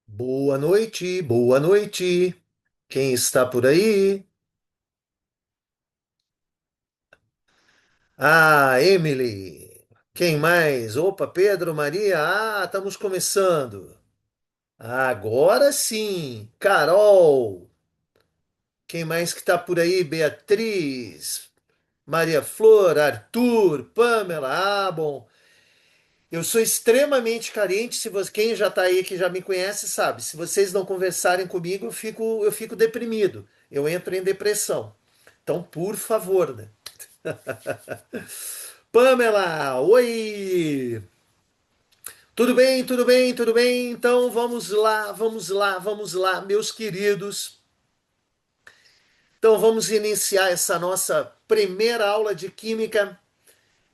Boa noite, boa noite. Quem está por aí? Ah, Emily. Quem mais? Opa, Pedro, Maria. Ah, estamos começando. Agora sim. Carol. Quem mais que está por aí? Beatriz, Maria Flor, Arthur, Pamela. Ah, bom. Eu sou extremamente carente. Se você, quem já está aí que já me conhece sabe. Se vocês não conversarem comigo, eu fico deprimido. Eu entro em depressão. Então, por favor, né? Pamela, oi! Tudo bem, tudo bem, tudo bem? Então vamos lá, vamos lá, vamos lá, meus queridos. Então vamos iniciar essa nossa primeira aula de Química,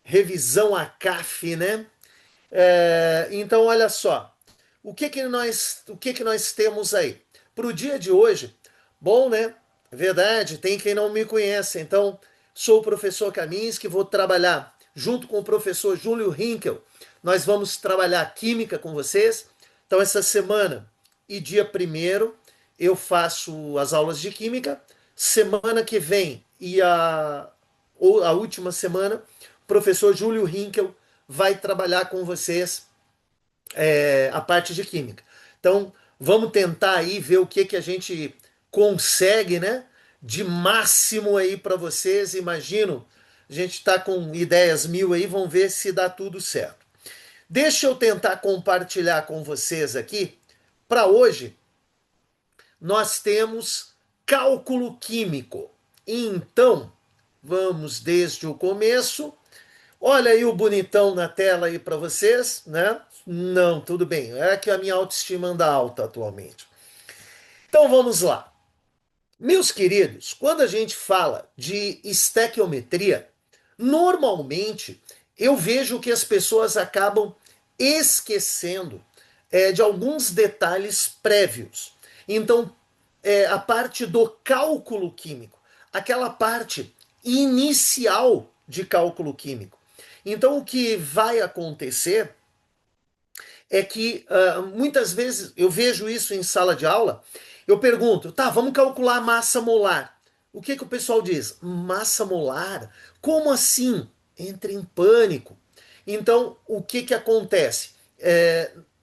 revisão ACAF, né? Então olha só, o que que nós temos aí? Para o dia de hoje, bom, né? Verdade, tem quem não me conhece. Então, sou o professor Kaminski, vou trabalhar junto com o professor Júlio Hinkel. Nós vamos trabalhar química com vocês. Então, essa semana e dia primeiro eu faço as aulas de química. Semana que vem ou a última semana, o professor Júlio Hinkel vai trabalhar com vocês a parte de química. Então, vamos tentar aí ver o que a gente consegue, né? De máximo aí para vocês. Imagino, a gente está com ideias mil aí, vamos ver se dá tudo certo. Deixa eu tentar compartilhar com vocês aqui. Para hoje, nós temos cálculo químico. Então, vamos desde o começo. Olha aí o bonitão na tela aí para vocês, né? Não, tudo bem. É que a minha autoestima anda alta atualmente. Então vamos lá. Meus queridos, quando a gente fala de estequiometria, normalmente eu vejo que as pessoas acabam esquecendo de alguns detalhes prévios. Então, a parte do cálculo químico, aquela parte inicial de cálculo químico. Então, o que vai acontecer é que muitas vezes eu vejo isso em sala de aula. Eu pergunto, tá, vamos calcular a massa molar. O que o pessoal diz? Massa molar? Como assim? Entra em pânico. Então, o que acontece?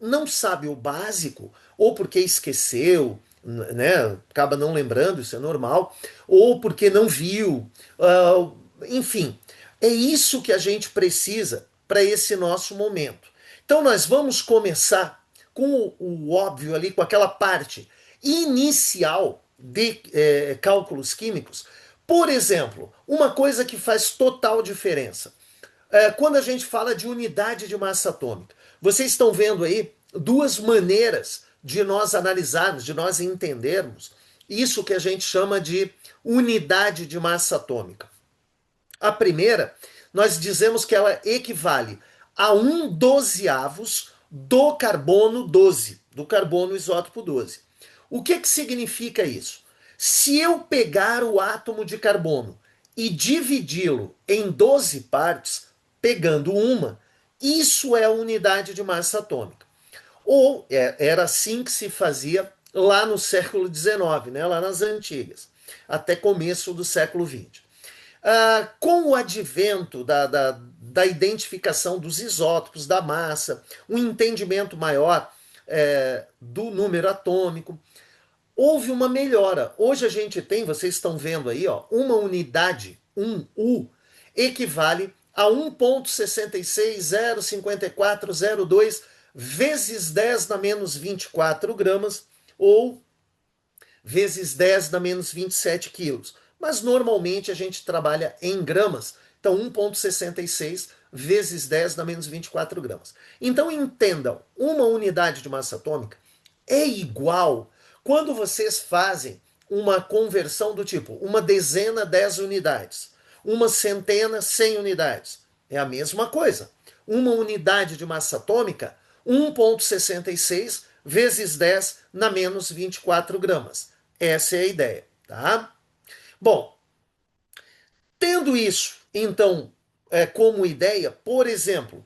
Não sabe o básico, ou porque esqueceu, né? Acaba não lembrando, isso é normal, ou porque não viu. Enfim, é isso que a gente precisa para esse nosso momento. Então nós vamos começar com o óbvio ali, com aquela parte inicial de cálculos químicos. Por exemplo, uma coisa que faz total diferença. Quando a gente fala de unidade de massa atômica, vocês estão vendo aí duas maneiras de nós analisarmos, de nós entendermos isso que a gente chama de unidade de massa atômica. A primeira, nós dizemos que ela equivale a um dozeavos do carbono 12, do carbono isótopo 12. O que significa isso? Se eu pegar o átomo de carbono e dividi-lo em 12 partes, pegando uma, isso é a unidade de massa atômica. Ou era assim que se fazia lá no século XIX, né, lá nas antigas, até começo do século XX. Com o advento da identificação dos isótopos, da massa, um entendimento maior do número atômico, houve uma melhora. Hoje a gente tem, vocês estão vendo aí, ó, uma unidade, um U, equivale a 1,6605402 vezes 10 na menos 24 gramas, ou vezes 10 na menos 27 quilos. Mas normalmente a gente trabalha em gramas, então 1,66 vezes 10 na menos 24 gramas. Então entendam, uma unidade de massa atômica é igual quando vocês fazem uma conversão do tipo uma dezena, 10 unidades, uma centena, 100 unidades. É a mesma coisa. Uma unidade de massa atômica, 1,66 vezes 10 na menos 24 gramas. Essa é a ideia, tá? Bom, tendo isso, então, como ideia, por exemplo,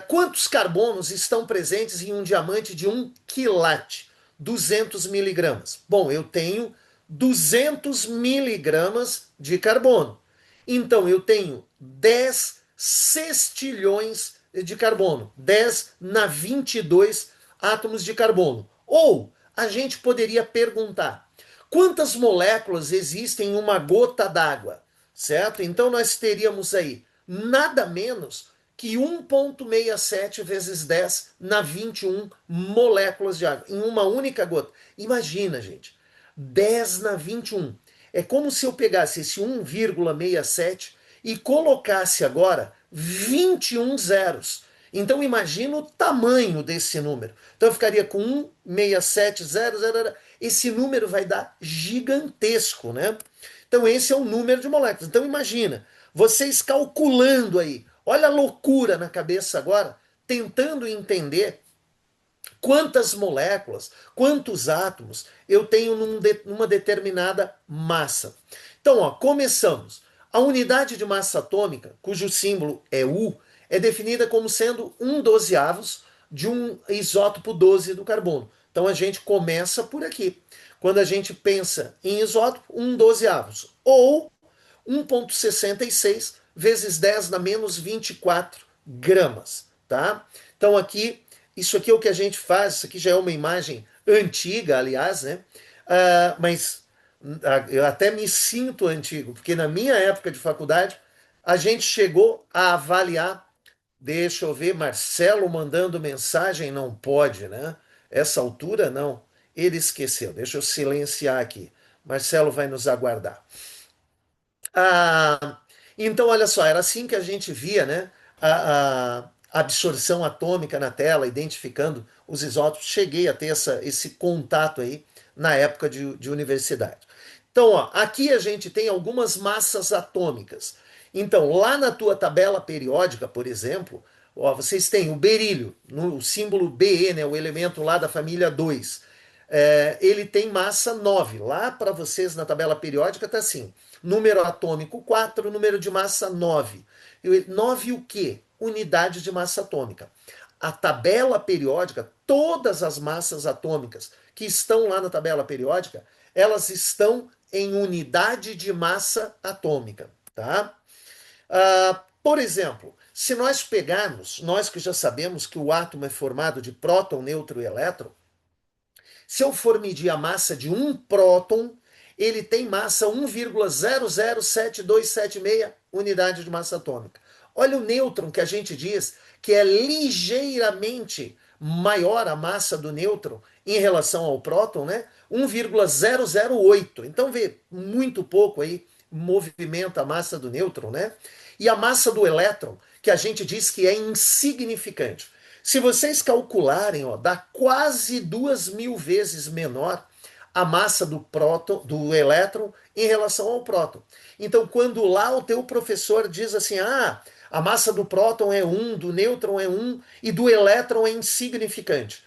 quantos carbonos estão presentes em um diamante de 1 quilate? 200 miligramas. Bom, eu tenho 200 miligramas de carbono. Então, eu tenho 10 sextilhões de carbono, 10 na 22 átomos de carbono. Ou a gente poderia perguntar: quantas moléculas existem em uma gota d'água? Certo? Então nós teríamos aí nada menos que 1,67 vezes 10 na 21 moléculas de água, em uma única gota. Imagina, gente, 10 na 21. É como se eu pegasse esse 1,67 e colocasse agora 21 zeros. Então imagina o tamanho desse número. Então eu ficaria com 1,6700. Esse número vai dar gigantesco, né? Então esse é o número de moléculas. Então imagina, vocês calculando aí, olha a loucura na cabeça agora, tentando entender quantas moléculas, quantos átomos eu tenho numa determinada massa. Então, ó, começamos. A unidade de massa atômica, cujo símbolo é U, é definida como sendo 1/12 de um isótopo 12 do carbono. Então a gente começa por aqui. Quando a gente pensa em isótopo, 1/12. Ou 1,66 vezes 10 na menos 24 gramas. Tá? Então aqui, isso aqui é o que a gente faz. Isso aqui já é uma imagem antiga, aliás, né? Mas eu até me sinto antigo, porque na minha época de faculdade, a gente chegou a avaliar. Deixa eu ver, Marcelo mandando mensagem, não pode, né? Essa altura não. Ele esqueceu. Deixa eu silenciar aqui. Marcelo vai nos aguardar. Ah, então, olha só, era assim que a gente via, né? A absorção atômica na tela, identificando os isótopos. Cheguei a ter esse contato aí na época de universidade. Então, ó, aqui a gente tem algumas massas atômicas. Então, lá na tua tabela periódica, por exemplo, ó, vocês têm o berílio, no símbolo Be, né, o elemento lá da família 2. Ele tem massa 9. Lá para vocês na tabela periódica está assim: número atômico 4, número de massa 9. 9 o quê? Unidade de massa atômica. A tabela periódica, todas as massas atômicas que estão lá na tabela periódica, elas estão em unidade de massa atômica, tá? Por exemplo, se nós pegarmos, nós que já sabemos que o átomo é formado de próton, nêutron e elétron, se eu for medir a massa de um próton, ele tem massa 1,007276 unidade de massa atômica. Olha o nêutron, que a gente diz que é ligeiramente maior a massa do nêutron em relação ao próton, né? 1,008. Então vê, muito pouco aí movimenta a massa do nêutron, né? E a massa do elétron, que a gente diz que é insignificante. Se vocês calcularem, ó, dá quase 2.000 vezes menor a massa do próton, do elétron em relação ao próton. Então, quando lá o teu professor diz assim, a massa do próton é 1, do nêutron é 1 e do elétron é insignificante.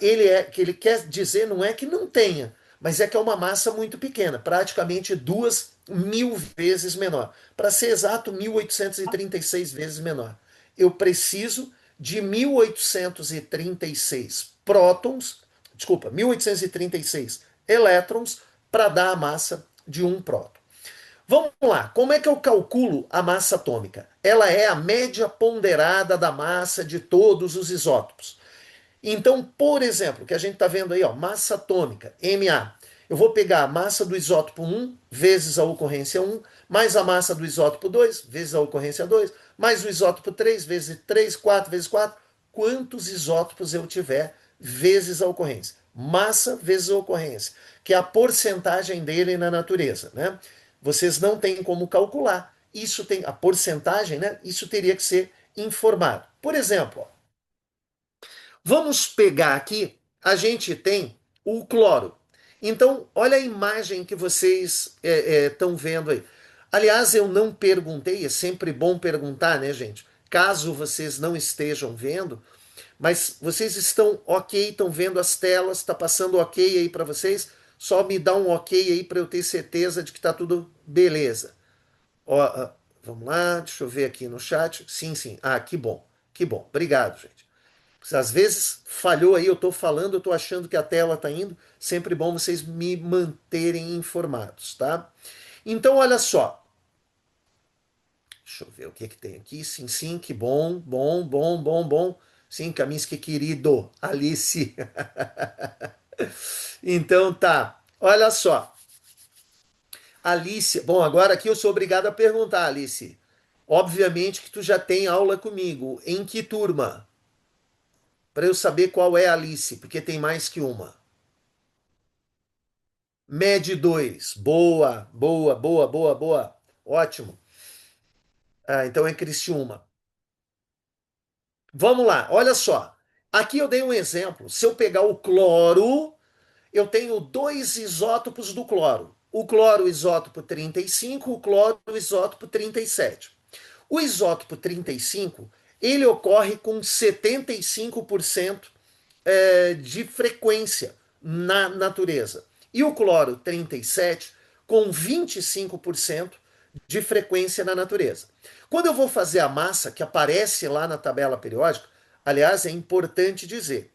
Que ele quer dizer não é que não tenha, mas é que é uma massa muito pequena, praticamente 2.000 vezes menor. Para ser exato, 1.836 vezes menor. Eu preciso de 1.836 prótons, desculpa, 1.836 elétrons para dar a massa de um próton. Vamos lá, como é que eu calculo a massa atômica? Ela é a média ponderada da massa de todos os isótopos. Então, por exemplo, que a gente está vendo aí, ó, massa atômica, Ma. Eu vou pegar a massa do isótopo 1 vezes a ocorrência 1, mais a massa do isótopo 2 vezes a ocorrência 2, mais o isótopo 3 vezes 3, 4 vezes 4. Quantos isótopos eu tiver vezes a ocorrência? Massa vezes a ocorrência, que é a porcentagem dele na natureza, né? Vocês não têm como calcular. Isso tem a porcentagem, né? Isso teria que ser informado. Por exemplo, ó, vamos pegar aqui, a gente tem o cloro. Então, olha a imagem que vocês estão vendo aí. Aliás, eu não perguntei, é sempre bom perguntar, né, gente? Caso vocês não estejam vendo, mas vocês estão ok, estão vendo as telas, está passando ok aí para vocês? Só me dá um ok aí para eu ter certeza de que está tudo beleza. Ó, vamos lá, deixa eu ver aqui no chat. Sim, sim. Que bom. Que bom. Obrigado, gente. Às vezes falhou aí, eu estou falando, eu estou achando que a tela está indo. Sempre bom vocês me manterem informados, tá? Então, olha só. Deixa eu ver o que que tem aqui. Sim, sim, que bom, bom, bom, bom, bom. Sim, Kaminsky querido, Alice. Então tá. Olha só. Alice, bom, agora aqui eu sou obrigado a perguntar, Alice. Obviamente que tu já tem aula comigo. Em que turma? Para eu saber qual é a Alice, porque tem mais que uma. Med 2. Boa, boa, boa, boa, boa. Ótimo. Ah, então é Criciúma. Vamos lá, olha só. Aqui eu dei um exemplo. Se eu pegar o cloro, eu tenho dois isótopos do cloro. O cloro isótopo 35, o cloro isótopo 37. O isótopo 35, ele ocorre com 75% de frequência na natureza. E o cloro 37 com 25% de frequência na natureza. Quando eu vou fazer a massa que aparece lá na tabela periódica, aliás, é importante dizer,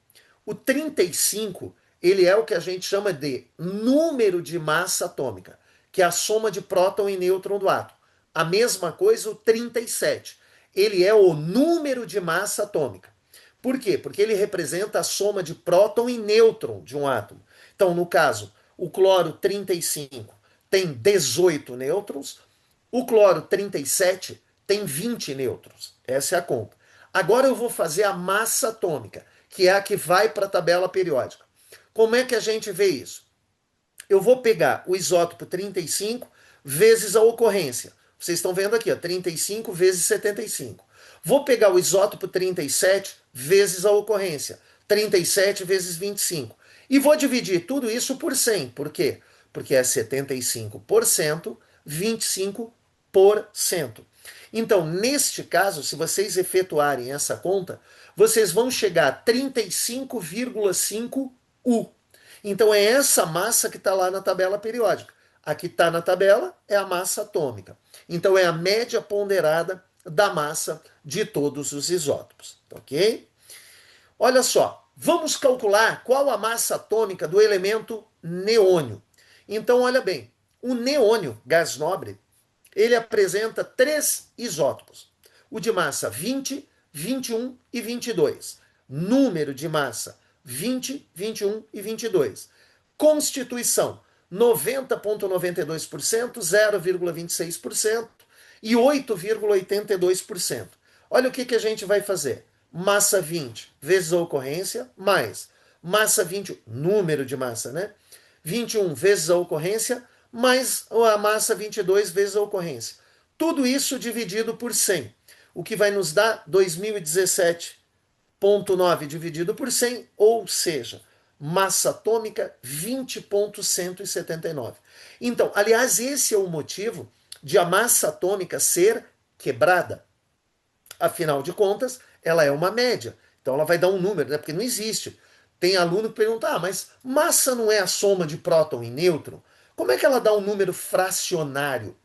o 35 ele é o que a gente chama de número de massa atômica, que é a soma de próton e nêutron do átomo. A mesma coisa o 37. Ele é o número de massa atômica. Por quê? Porque ele representa a soma de próton e nêutron de um átomo. Então, no caso, o cloro 35 tem 18 nêutrons, o cloro 37 tem 20 nêutrons. Essa é a conta. Agora eu vou fazer a massa atômica, que é a que vai para a tabela periódica. Como é que a gente vê isso? Eu vou pegar o isótopo 35 vezes a ocorrência. Vocês estão vendo aqui, ó, 35 vezes 75. Vou pegar o isótopo 37 vezes a ocorrência, 37 vezes 25. E vou dividir tudo isso por 100. Por quê? Porque é 75%, 25%. Então, neste caso, se vocês efetuarem essa conta, vocês vão chegar a 35,5 U. Então é essa massa que está lá na tabela periódica. A que está na tabela é a massa atômica. Então é a média ponderada da massa de todos os isótopos. Ok? Olha só, vamos calcular qual a massa atômica do elemento neônio. Então, olha bem, o neônio, gás nobre, ele apresenta três isótopos: o de massa 20, 21 e 22. Número de massa 20, 21 e 22. Constituição 90,92%, 0,26% e 8,82%. Olha o que a gente vai fazer. Massa 20 vezes a ocorrência, mais massa 20, número de massa, né? 21 vezes a ocorrência, mais a massa 22 vezes a ocorrência. Tudo isso dividido por 100, o que vai nos dar 2017,9 dividido por 100, ou seja, massa atômica 20,179. Então, aliás, esse é o motivo de a massa atômica ser quebrada. Afinal de contas, ela é uma média. Então ela vai dar um número, né? Porque não existe. Tem aluno que pergunta: ah, mas massa não é a soma de próton e nêutron? Como é que ela dá um número fracionário?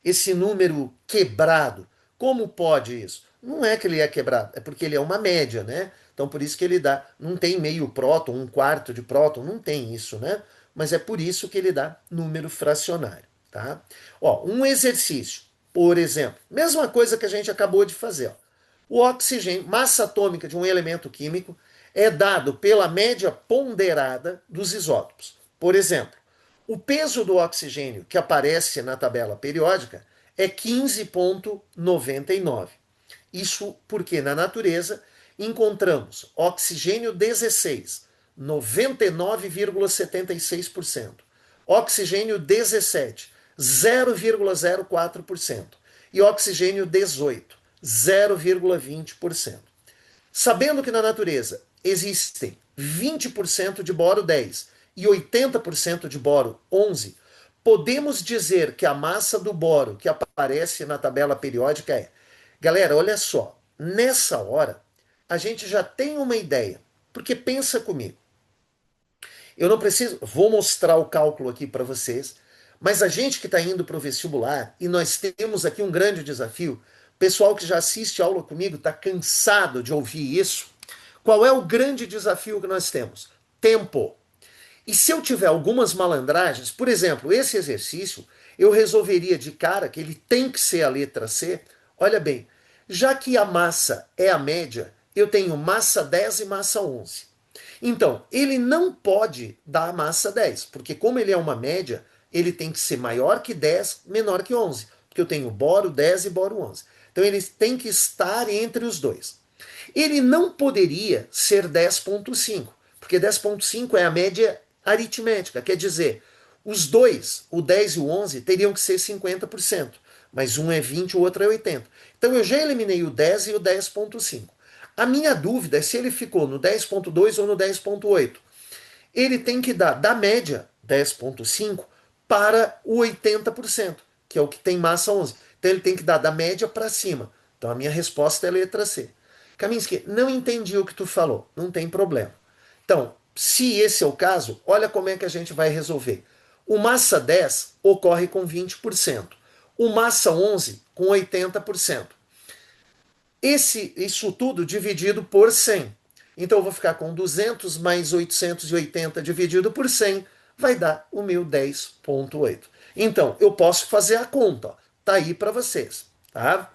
Esse número quebrado? Como pode isso? Não é que ele é quebrado, é porque ele é uma média, né? Então por isso que ele dá. Não tem meio próton, um quarto de próton, não tem isso, né? Mas é por isso que ele dá número fracionário, tá? Ó, um exercício, por exemplo, mesma coisa que a gente acabou de fazer, ó. O oxigênio, massa atômica de um elemento químico, é dado pela média ponderada dos isótopos. Por exemplo, o peso do oxigênio que aparece na tabela periódica é 15,99. Isso porque na natureza encontramos oxigênio 16, 99,76%. Oxigênio 17, 0,04%. E oxigênio 18, 0,20%. Sabendo que na natureza existem 20% de boro 10 e 80% de boro 11, podemos dizer que a massa do boro que aparece na tabela periódica é... Galera, olha só, nessa hora a gente já tem uma ideia, porque pensa comigo. Eu não preciso, vou mostrar o cálculo aqui para vocês, mas a gente que está indo para o vestibular, e nós temos aqui um grande desafio, pessoal que já assiste aula comigo está cansado de ouvir isso, Qual é o grande desafio que nós temos? Tempo. E se eu tiver algumas malandragens, por exemplo, esse exercício, eu resolveria de cara que ele tem que ser a letra C. Olha bem, já que a massa é a média, eu tenho massa 10 e massa 11. Então, ele não pode dar a massa 10, porque como ele é uma média, ele tem que ser maior que 10, menor que 11, porque eu tenho boro 10 e boro 11. Então, ele tem que estar entre os dois. Ele não poderia ser 10,5, porque 10,5 é a média aritmética, quer dizer, os dois, o 10 e o 11, teriam que ser 50%, mas um é 20 e o outro é 80. Então eu já eliminei o 10 e o 10,5. A minha dúvida é se ele ficou no 10,2 ou no 10,8. Ele tem que dar da média 10,5 para o 80%, que é o que tem massa 11. Então ele tem que dar da média para cima. Então a minha resposta é a letra C. Kaminski, não entendi o que tu falou. Não tem problema. Então, se esse é o caso, olha como é que a gente vai resolver. O massa 10 ocorre com 20%. O massa 11 com 80%. Isso tudo dividido por 100. Então eu vou ficar com 200 mais 880 dividido por 100, vai dar o meu 10,8. Então, eu posso fazer a conta, ó. Tá aí para vocês, tá?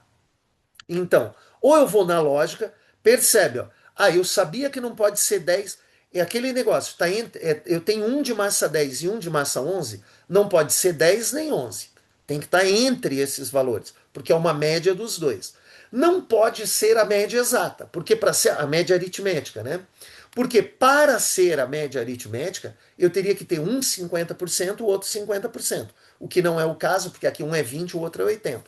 Então, ou eu vou na lógica, percebe, ó. Ah, eu sabia que não pode ser 10. É aquele negócio, tá eu tenho um de massa 10 e um de massa 11, não pode ser 10 nem 11. Tem que estar entre esses valores, porque é uma média dos dois. Não pode ser a média exata, porque para ser a média aritmética, né? Porque para ser a média aritmética, eu teria que ter um 50%, o outro 50%. O que não é o caso, porque aqui um é 20, o outro é 80.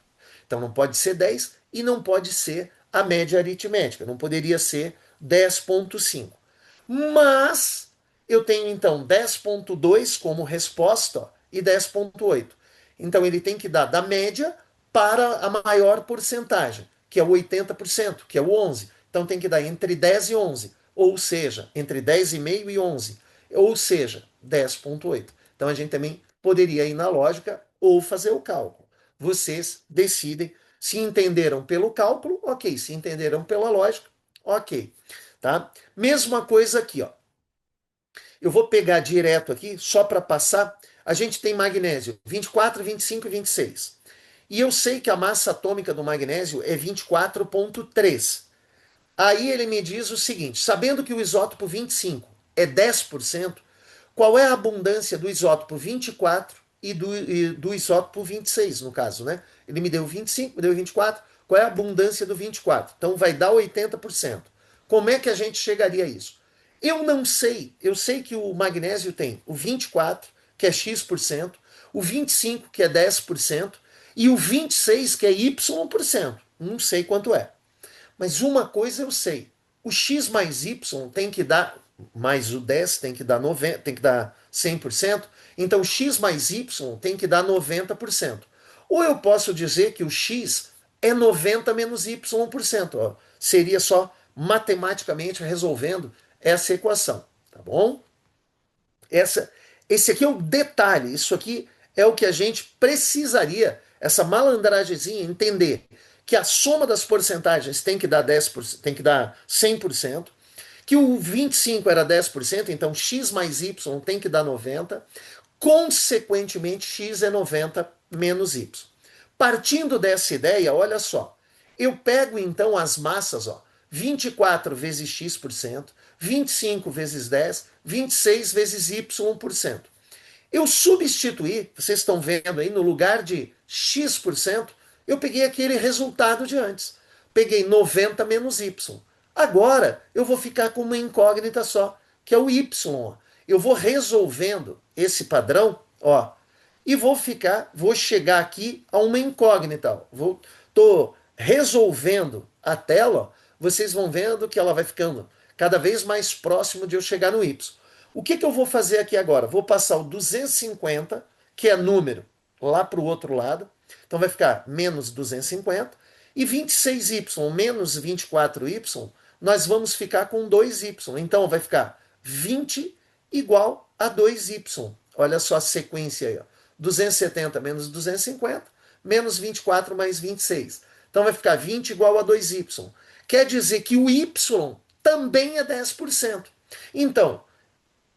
Então não pode ser 10 e não pode ser a média aritmética. Não poderia ser 10,5. Mas eu tenho então 10,2 como resposta, ó, e 10,8. Então ele tem que dar da média para a maior porcentagem, que é o 80%, que é o 11. Então tem que dar entre 10 e 11, ou seja, entre 10,5 e 11, ou seja, 10,8. Então a gente também poderia ir na lógica ou fazer o cálculo. Vocês decidem. Se entenderam pelo cálculo, ok. Se entenderam pela lógica, ok. Tá? Mesma coisa aqui, ó. Eu vou pegar direto aqui, só para passar. A gente tem magnésio 24, 25 e 26. E eu sei que a massa atômica do magnésio é 24,3. Aí ele me diz o seguinte: sabendo que o isótopo 25 é 10%, qual é a abundância do isótopo 24 e do isótopo 26, no caso, né? Ele me deu 25, me deu 24. Qual é a abundância do 24? Então vai dar 80%. Como é que a gente chegaria a isso? Eu não sei. Eu sei que o magnésio tem o 24, que é X%, o 25, que é 10%, e o 26, que é Y%. Não sei quanto é. Mas uma coisa eu sei. O X mais Y tem que dar, mais o 10 tem que dar 90, tem que dar 100%. Então X mais Y tem que dar 90%. Ou eu posso dizer que o X é 90 menos Y%. Ó. Seria só matematicamente resolvendo essa equação. Tá bom? Esse aqui é o detalhe. Isso aqui é o que a gente precisaria, essa malandragemzinha, entender que a soma das porcentagens tem que dar 10%, tem que dar 100%, que o 25 era 10%, então x mais y tem que dar 90%, consequentemente x é 90 menos y. Partindo dessa ideia, olha só, eu pego então as massas, ó, 24 vezes x%, 25 vezes 10, 26 vezes y%. Eu substituí, vocês estão vendo aí, no lugar de x%, eu peguei aquele resultado de antes. Peguei 90 menos y. Agora eu vou ficar com uma incógnita só, que é o y. Eu vou resolvendo esse padrão, ó, e vou chegar aqui a uma incógnita. Tô resolvendo a tela, ó, vocês vão vendo que ela vai ficando cada vez mais próximo de eu chegar no y. O que eu vou fazer aqui agora? Vou passar o 250, que é número, lá para o outro lado. Então vai ficar menos 250. E 26y menos 24y, nós vamos ficar com 2y. Então vai ficar 20 igual a 2y. Olha só a sequência aí. Ó. 270 menos 250, menos 24 mais 26. Então vai ficar 20 igual a 2y. Quer dizer que o y também é 10%. Então,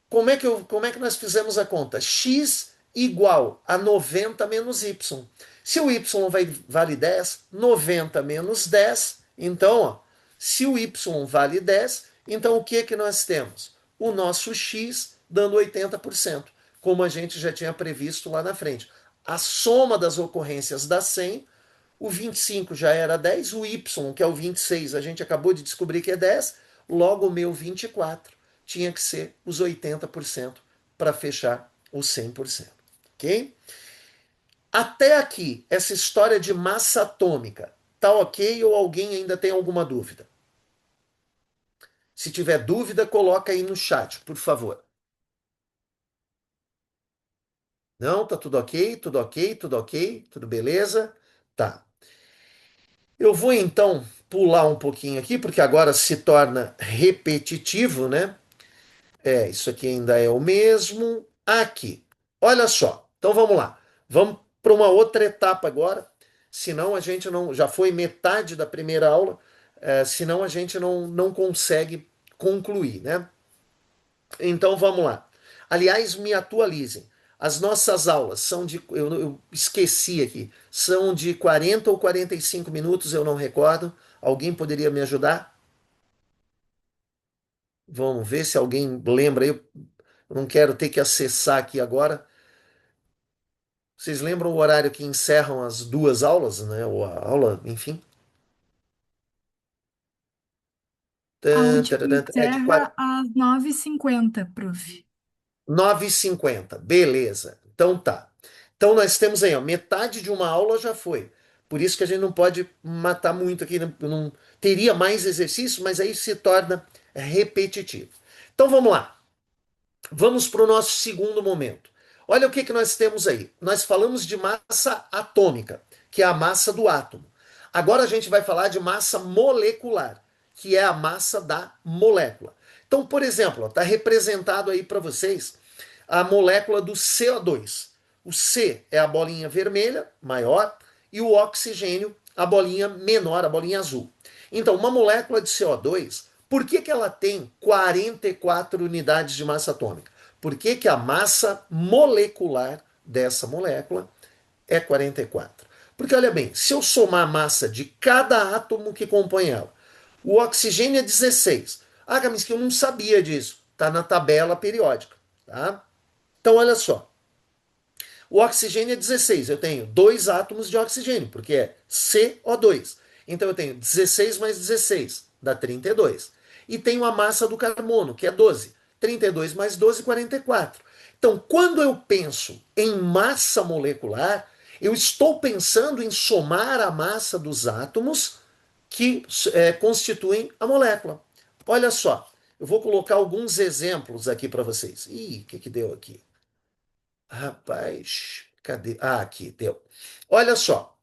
como é que nós fizemos a conta? X igual a 90 menos Y. Se o Y vale 10, 90 menos 10, então, ó, se o Y vale 10, então o que que nós temos? O nosso X dando 80%, como a gente já tinha previsto lá na frente. A soma das ocorrências dá 100, o 25 já era 10, o Y, que é o 26, a gente acabou de descobrir que é 10, logo o meu 24 tinha que ser os 80% para fechar os 100%. Ok? Até aqui, essa história de massa atômica, tá ok ou alguém ainda tem alguma dúvida? Se tiver dúvida, coloca aí no chat, por favor. Não, tá tudo ok, tudo ok, tudo ok, tudo beleza? Tá. Eu vou então pular um pouquinho aqui, porque agora se torna repetitivo, né? Isso aqui ainda é o mesmo. Aqui. Olha só. Então vamos lá. Vamos para uma outra etapa agora. Senão a gente não. Já foi metade da primeira aula. Senão a gente não consegue concluir, né? Então vamos lá. Aliás, me atualizem. As nossas aulas são de. Eu esqueci aqui. São de 40 ou 45 minutos, eu não recordo. Alguém poderia me ajudar? Vamos ver se alguém lembra. Eu não quero ter que acessar aqui agora. Vocês lembram o horário que encerram as duas aulas, né? Ou a aula, enfim? A última É de encerra às 9h50, prof. 9h50. Beleza. Então tá. Então nós temos aí, ó, metade de uma aula já foi. Por isso que a gente não pode matar muito aqui. Não teria mais exercício, mas aí se torna repetitivo. Então vamos lá. Vamos para o nosso segundo momento. Olha o que, que nós temos aí. Nós falamos de massa atômica, que é a massa do átomo. Agora a gente vai falar de massa molecular, que é a massa da molécula. Então, por exemplo, está representado aí para vocês a molécula do CO2. O C é a bolinha vermelha, maior, e o oxigênio, a bolinha menor, a bolinha azul. Então, uma molécula de CO2, por que, que ela tem 44 unidades de massa atômica? Por que, que a massa molecular dessa molécula é 44? Porque, olha bem, se eu somar a massa de cada átomo que compõe ela, o oxigênio é 16. Ah, Camis, que eu não sabia disso. Está na tabela periódica. Tá? Então, olha só. O oxigênio é 16. Eu tenho dois átomos de oxigênio, porque é CO2. Então, eu tenho 16 mais 16, dá 32. E tenho a massa do carbono, que é 12. 32 mais 12, 44. Então, quando eu penso em massa molecular, eu estou pensando em somar a massa dos átomos que constituem a molécula. Olha só, eu vou colocar alguns exemplos aqui para vocês. Ih, o que, que deu aqui? Rapaz, cadê? Ah, aqui, deu. Olha só,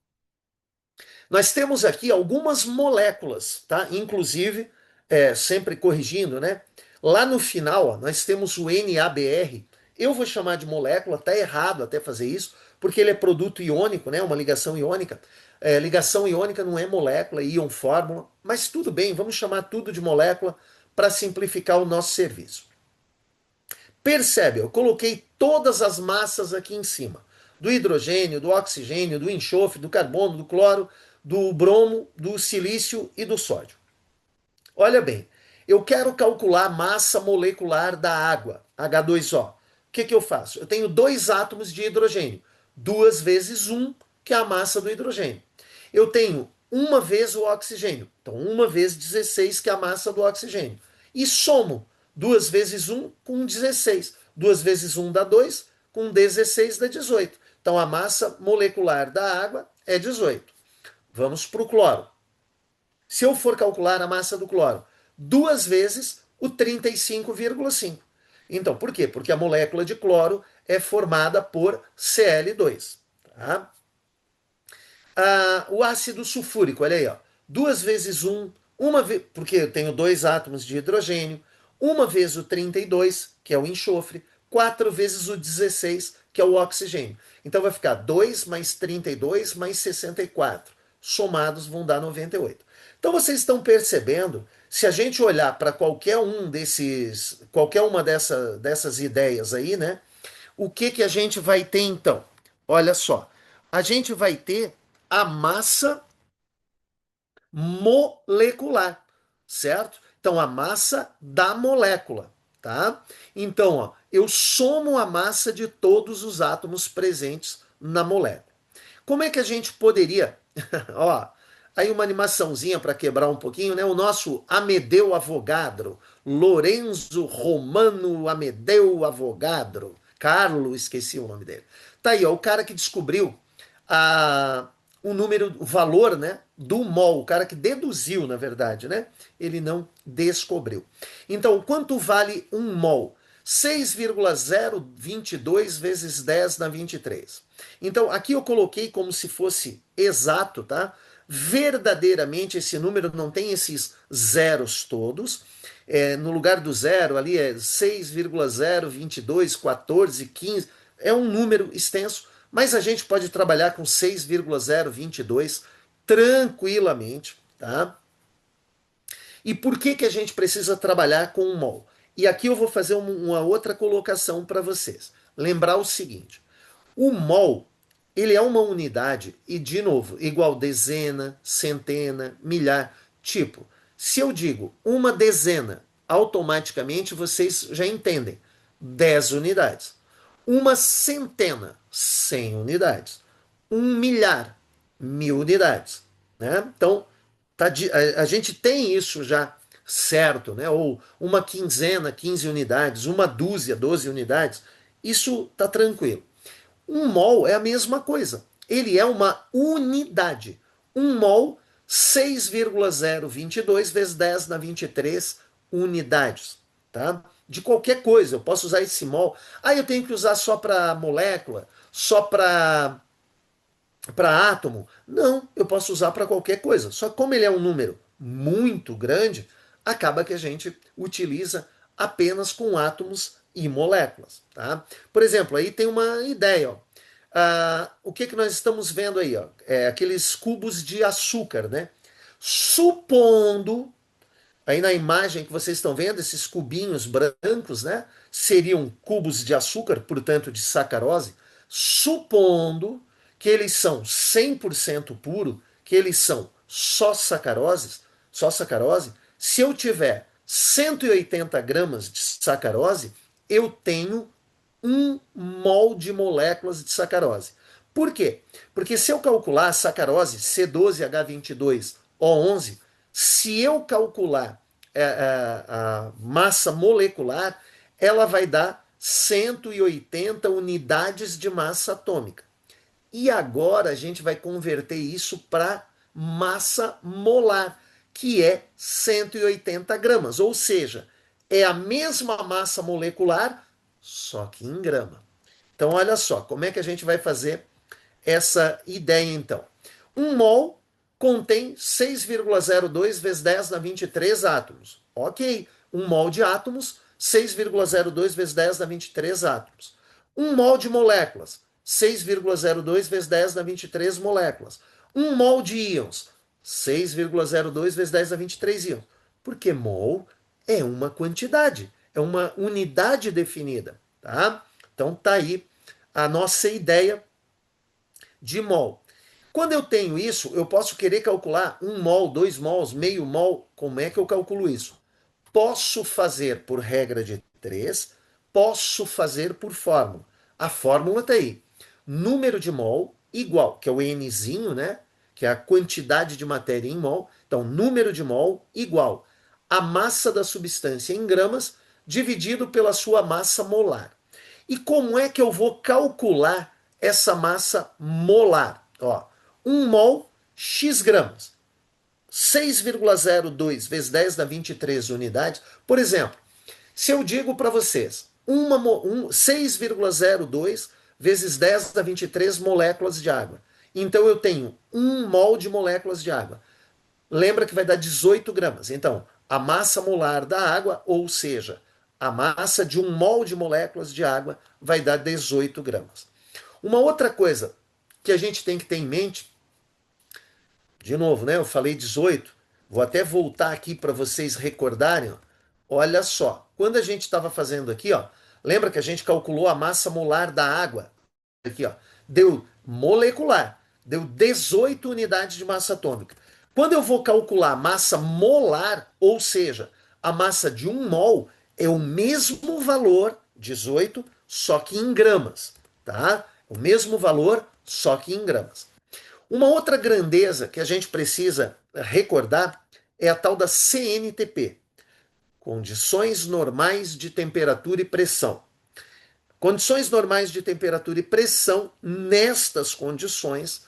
nós temos aqui algumas moléculas, tá? Inclusive, sempre corrigindo, né? Lá no final, ó, nós temos o NABR. Eu vou chamar de molécula, tá errado até fazer isso, porque ele é produto iônico, né? Uma ligação iônica. Ligação iônica não é molécula, é íon fórmula, mas tudo bem, vamos chamar tudo de molécula para simplificar o nosso serviço. Percebe, eu coloquei todas as massas aqui em cima. Do hidrogênio, do oxigênio, do enxofre, do carbono, do cloro, do bromo, do silício e do sódio. Olha bem, eu quero calcular a massa molecular da água, H2O. O que, que eu faço? Eu tenho dois átomos de hidrogênio, 2 vezes 1, que é a massa do hidrogênio. Eu tenho uma vez o oxigênio, então 1 vezes 16, que é a massa do oxigênio. E somo 2 vezes 1 com 16. 2 vezes 1 dá 2, com 16 dá 18. Então a massa molecular da água é 18. Vamos para o cloro. Se eu for calcular a massa do cloro, 2 vezes o 35,5. Então, por quê? Porque a molécula de cloro é formada por Cl2. Tá? O ácido sulfúrico, olha aí, ó. 2 vezes 1, porque eu tenho dois átomos de hidrogênio, 1 vezes o 32, que é o enxofre, 4 vezes o 16, que é o oxigênio. Então vai ficar 2 mais 32 mais 64. Somados vão dar 98. Então vocês estão percebendo se a gente olhar para qualquer uma dessas ideias aí, né? O que que a gente vai ter então? Olha só, a gente vai ter a massa molecular, certo? Então, a massa da molécula, tá? Então, ó, eu somo a massa de todos os átomos presentes na molécula. Como é que a gente poderia, ó, aí uma animaçãozinha para quebrar um pouquinho, né? O nosso Amedeo Avogadro, Lorenzo Romano Amedeo Avogadro, Carlo, esqueci o nome dele. Tá aí, ó, o cara que descobriu a, o número, o valor, né, do mol, o cara que deduziu, na verdade, né? Ele não descobriu. Então, quanto vale um mol? 6,022 vezes 10 na 23. Então, aqui eu coloquei como se fosse exato, tá? Verdadeiramente, esse número não tem esses zeros todos. No lugar do zero, ali é 6,022, 14, 15. É um número extenso, mas a gente pode trabalhar com 6,022 tranquilamente, tá? E por que que a gente precisa trabalhar com um mol? E aqui eu vou fazer uma outra colocação para vocês. Lembrar o seguinte: o mol, ele é uma unidade e, de novo, igual dezena, centena, milhar. Tipo, se eu digo uma dezena, automaticamente vocês já entendem. 10 unidades. Uma centena, 100 unidades. Um milhar, 1.000 unidades. Né? Então, a gente tem isso já certo, né? Ou uma quinzena, 15 unidades, uma dúzia, 12 unidades. Isso tá tranquilo. Um mol é a mesma coisa. Ele é uma unidade. Um mol, 6,022 vezes 10 na 23 unidades. Tá? De qualquer coisa. Eu posso usar esse mol. Ah, eu tenho que usar só para molécula? Só para átomo? Não, eu posso usar para qualquer coisa. Só que como ele é um número muito grande, acaba que a gente utiliza apenas com átomos e moléculas. Tá? Por exemplo, aí tem uma ideia. Ó. O que, que nós estamos vendo aí? Ó? Aqueles cubos de açúcar. Né? Supondo, aí na imagem que vocês estão vendo, esses cubinhos brancos, né? Seriam cubos de açúcar, portanto de sacarose, supondo que eles são 100% puro, que eles são só sacarose, se eu tiver 180 gramas de sacarose, eu tenho 1 mol de moléculas de sacarose. Por quê? Porque se eu calcular a sacarose C12H22O11, se eu calcular a massa molecular, ela vai dar 180 unidades de massa atômica. E agora a gente vai converter isso para massa molar, que é 180 gramas. Ou seja, é a mesma massa molecular, só que em grama. Então, olha só, como é que a gente vai fazer essa ideia então? Um mol contém 6,02 vezes 10 na 23 átomos. Ok, um mol de átomos, 6,02 vezes 10 na 23 átomos. Um mol de moléculas, 6,02 vezes 10 na 23 moléculas. Um mol de íons, 6,02 vezes 10 na 23 íons. Porque mol é uma quantidade, é uma unidade definida, tá? Então tá aí a nossa ideia de mol. Quando eu tenho isso, eu posso querer calcular 1 mol, 2 mols, meio mol. Como é que eu calculo isso? Posso fazer por regra de 3, posso fazer por fórmula. A fórmula está aí. Número de mol igual, que é o Nzinho, né? Que é a quantidade de matéria em mol. Então, número de mol igual a massa da substância em gramas dividido pela sua massa molar. E como é que eu vou calcular essa massa molar? Ó, 1 mol, x gramas. 6,02 vezes 10 na 23 unidades. Por exemplo, se eu digo para vocês 6,02 vezes 10 na 23 moléculas de água. Então eu tenho 1 mol de moléculas de água. Lembra que vai dar 18 gramas. Então, a massa molar da água, ou seja, a massa de 1 mol de moléculas de água, vai dar 18 gramas. Uma outra coisa que a gente tem que ter em mente, de novo, né? Eu falei 18, Vou até voltar aqui para vocês recordarem. Ó. Olha só, quando a gente estava fazendo aqui, ó, lembra que a gente calculou a massa molar da água? Aqui, ó, deu molecular, deu 18 unidades de massa atômica. Quando eu vou calcular a massa molar, ou seja, a massa de 1 mol, é o mesmo valor, 18, só que em gramas, tá? O mesmo valor, só que em gramas. Uma outra grandeza que a gente precisa recordar é a tal da CNTP, condições normais de temperatura e pressão. Condições normais de temperatura e pressão, nestas condições,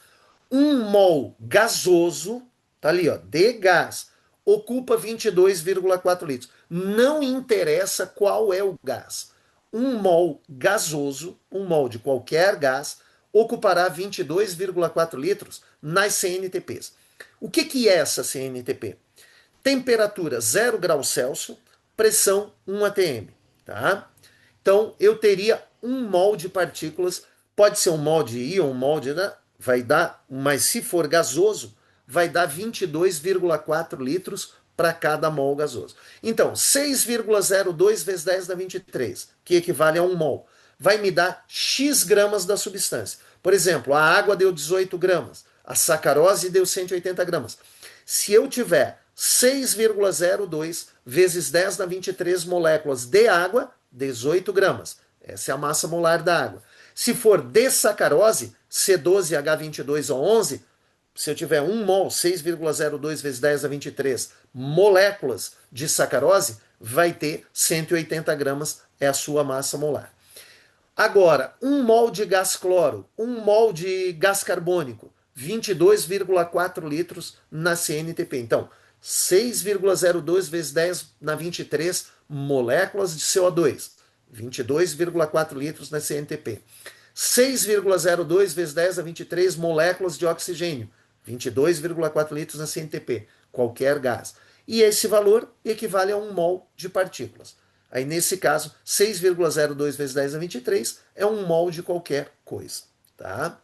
1 mol gasoso, tá ali, ó, de gás, ocupa 22,4 litros. Não interessa qual é o gás. 1 mol gasoso, 1 mol de qualquer gás, ocupará 22,4 litros nas CNTPs. O que é essa CNTP? Temperatura 0 graus Celsius, pressão 1 atm, tá? Então, eu teria 1 mol de partículas, pode ser 1 mol de íon, 1 mol de... vai dar, mas se for gasoso, vai dar 22,4 litros para cada mol gasoso. Então, 6,02 vezes 10 dá 23, que equivale a 1 mol. Vai me dar X gramas da substância. Por exemplo, a água deu 18 gramas, a sacarose deu 180 gramas. Se eu tiver 6,02 vezes 10 dá 23 moléculas de água, 18 gramas. Essa é a massa molar da água. Se for de sacarose, C12H22O11, se eu tiver 1 mol, 6,02 vezes 10 a 23 moléculas de sacarose, vai ter 180 gramas, é a sua massa molar. Agora, 1 mol de gás cloro, 1 mol de gás carbônico, 22,4 litros na CNTP. Então, 6,02 vezes 10 na 23 moléculas de CO2, 22,4 litros na CNTP. 6,02 vezes 10 a 23 moléculas de oxigênio, 22,4 litros na CNTP, qualquer gás. E esse valor equivale a 1 mol de partículas. Aí, nesse caso, 6,02 vezes 10 a 23 é 1 mol de qualquer coisa. Tá?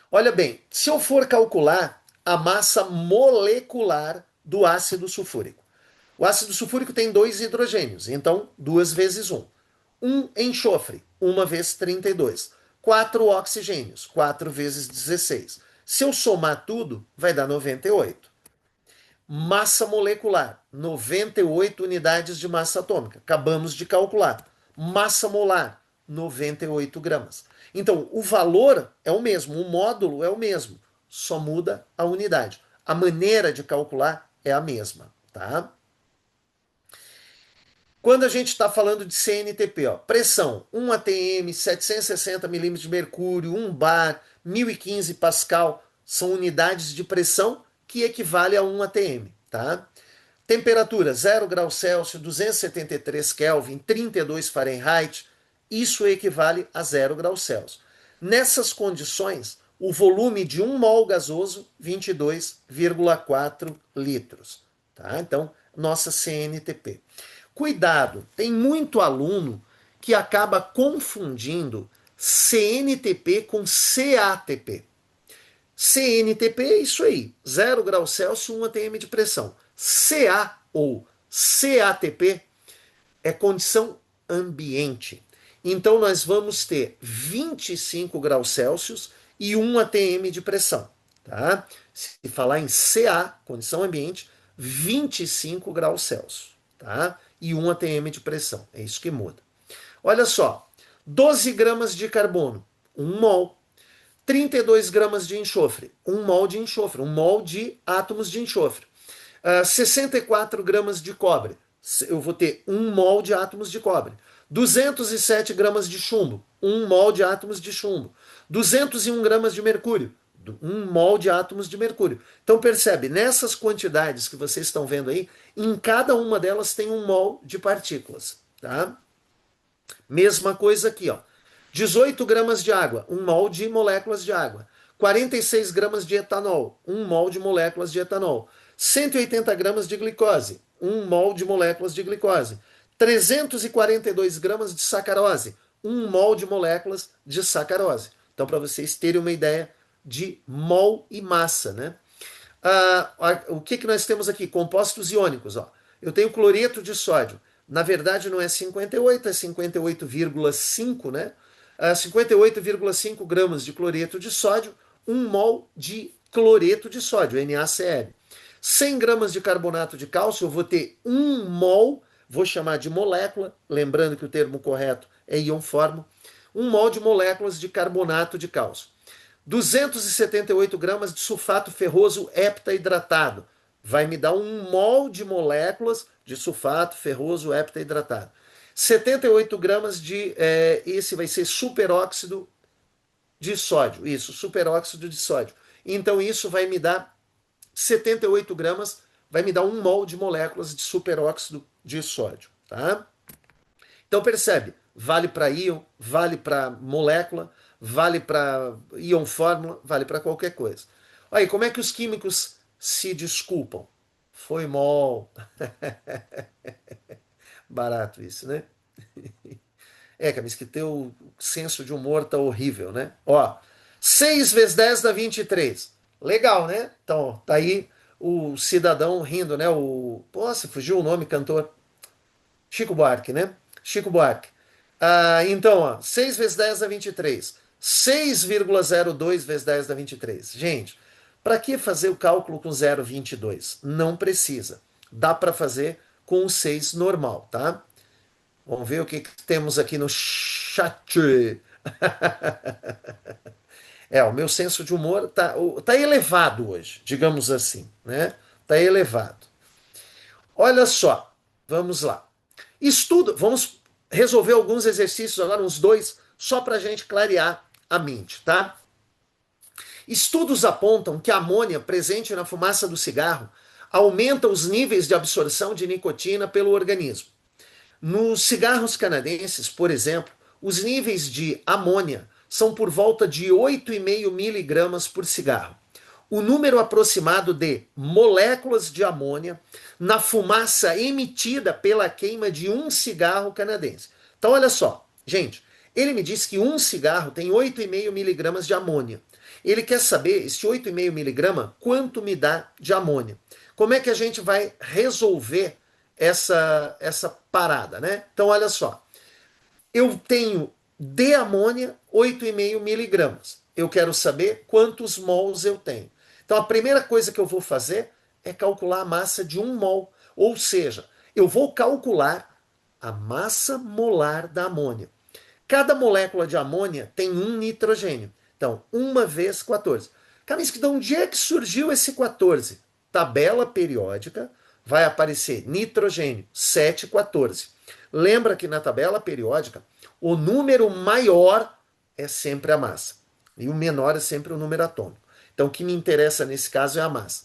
Olha bem, se eu for calcular a massa molecular do ácido sulfúrico. O ácido sulfúrico tem 2 hidrogênios, então 2 vezes 1. 1 enxofre, 1 vezes 32. 4 oxigênios, 4 vezes 16. Se eu somar tudo, vai dar 98. Massa molecular, 98 unidades de massa atômica. Acabamos de calcular. Massa molar, 98 gramas. Então, o valor é o mesmo, o módulo é o mesmo, só muda a unidade. A maneira de calcular é a mesma, tá? Quando a gente está falando de CNTP, ó, pressão, 1 atm, 760 milímetros de mercúrio, 1 bar, 1015 pascal, são unidades de pressão que equivale a 1 atm, tá? Temperatura, 0 graus Celsius, 273 Kelvin, 32 Fahrenheit, isso equivale a 0 graus Celsius. Nessas condições, o volume de 1 mol gasoso, 22,4 litros. Tá? Então, nossa CNTP. Cuidado, tem muito aluno que acaba confundindo CNTP com CATP. CNTP é isso aí, 0 graus Celsius, 1 atm de pressão. CA ou CATP é condição ambiente. Então nós vamos ter 25 graus Celsius e 1 atm de pressão. Tá? Se falar em CA, condição ambiente, 25 graus Celsius. Tá? E 1 atm de pressão. É isso que muda. Olha só, 12 gramas de carbono, 1 mol. 32 gramas de enxofre, 1 mol de enxofre, 1 mol de átomos de enxofre. 64 gramas de cobre, eu vou ter 1 mol de átomos de cobre. 207 gramas de chumbo, 1 mol de átomos de chumbo. 201 gramas de mercúrio, 1 mol de átomos de mercúrio. Então percebe, nessas quantidades que vocês estão vendo aí, em cada uma delas tem 1 mol de partículas. Tá? Mesma coisa aqui, ó. 18 gramas de água, 1 mol de moléculas de água. 46 gramas de etanol, 1 mol de moléculas de etanol. 180 gramas de glicose, 1 mol de moléculas de glicose. 342 gramas de sacarose, 1 mol de moléculas de sacarose. Então, para vocês terem uma ideia de mol e massa, né? O que que nós temos aqui? Compostos iônicos, ó. Eu tenho cloreto de sódio. Na verdade, não é 58, é 58,5, né? 58,5 gramas de cloreto de sódio, 1 mol de cloreto de sódio, NaCl. 100 gramas de carbonato de cálcio, eu vou ter 1 mol, vou chamar de molécula, lembrando que o termo correto é ionformo, 1 mol de moléculas de carbonato de cálcio. 278 gramas de sulfato ferroso heptahidratado. Vai me dar 1 mol de moléculas de sulfato ferroso heptahidratado. 78 gramas de. Esse vai ser superóxido de sódio. Isso, superóxido de sódio. Então, isso vai me dar 78 gramas, vai me dar 1 mol de moléculas de superóxido de sódio. Tá? Então percebe, vale para íon, vale para molécula, vale para íon fórmula, vale para qualquer coisa. Aí, como é que os químicos se desculpam? Foi mol. Barato isso, né? Camis, que teu senso de humor tá horrível, né? Ó, 6 vezes 10 dá 23. Legal, né? Então, tá aí o cidadão rindo, né? Nossa, fugiu o nome, cantor. Chico Buarque, né? Chico Buarque. Então, ó, 6 vezes 10 dá 23. 6,02 vezes 10 dá 23. Gente, para que fazer o cálculo com 0,22? Não precisa. Dá para fazer com o 6 normal, tá? Vamos ver o que temos aqui no chat. O meu senso de humor tá elevado hoje, digamos assim, né? Tá elevado. Olha só, vamos lá. Estudo, vamos resolver alguns exercícios agora, uns dois, só para a gente clarear a mente, tá? Estudos apontam que a amônia presente na fumaça do cigarro aumenta os níveis de absorção de nicotina pelo organismo. Nos cigarros canadenses, por exemplo, os níveis de amônia são por volta de 8,5 miligramas por cigarro. O número aproximado de moléculas de amônia na fumaça emitida pela queima de um cigarro canadense. Então, olha só, gente, ele me disse que um cigarro tem 8,5 miligramas de amônia. Ele quer saber, esse 8,5 miligrama, quanto me dá de amônia. Como é que a gente vai resolver essa parada, né? Então, olha só. Eu tenho de amônia 8,5 miligramas. Eu quero saber quantos mols eu tenho. Então, a primeira coisa que eu vou fazer é calcular a massa de 1 mol. Ou seja, eu vou calcular a massa molar da amônia. Cada molécula de amônia tem um nitrogênio. Então, 1 vezes 14. Cara, de onde é que surgiu esse 14? Tabela periódica, vai aparecer nitrogênio 7,14. Lembra que na tabela periódica, o número maior é sempre a massa. E o menor é sempre o número atômico. Então, o que me interessa nesse caso é a massa.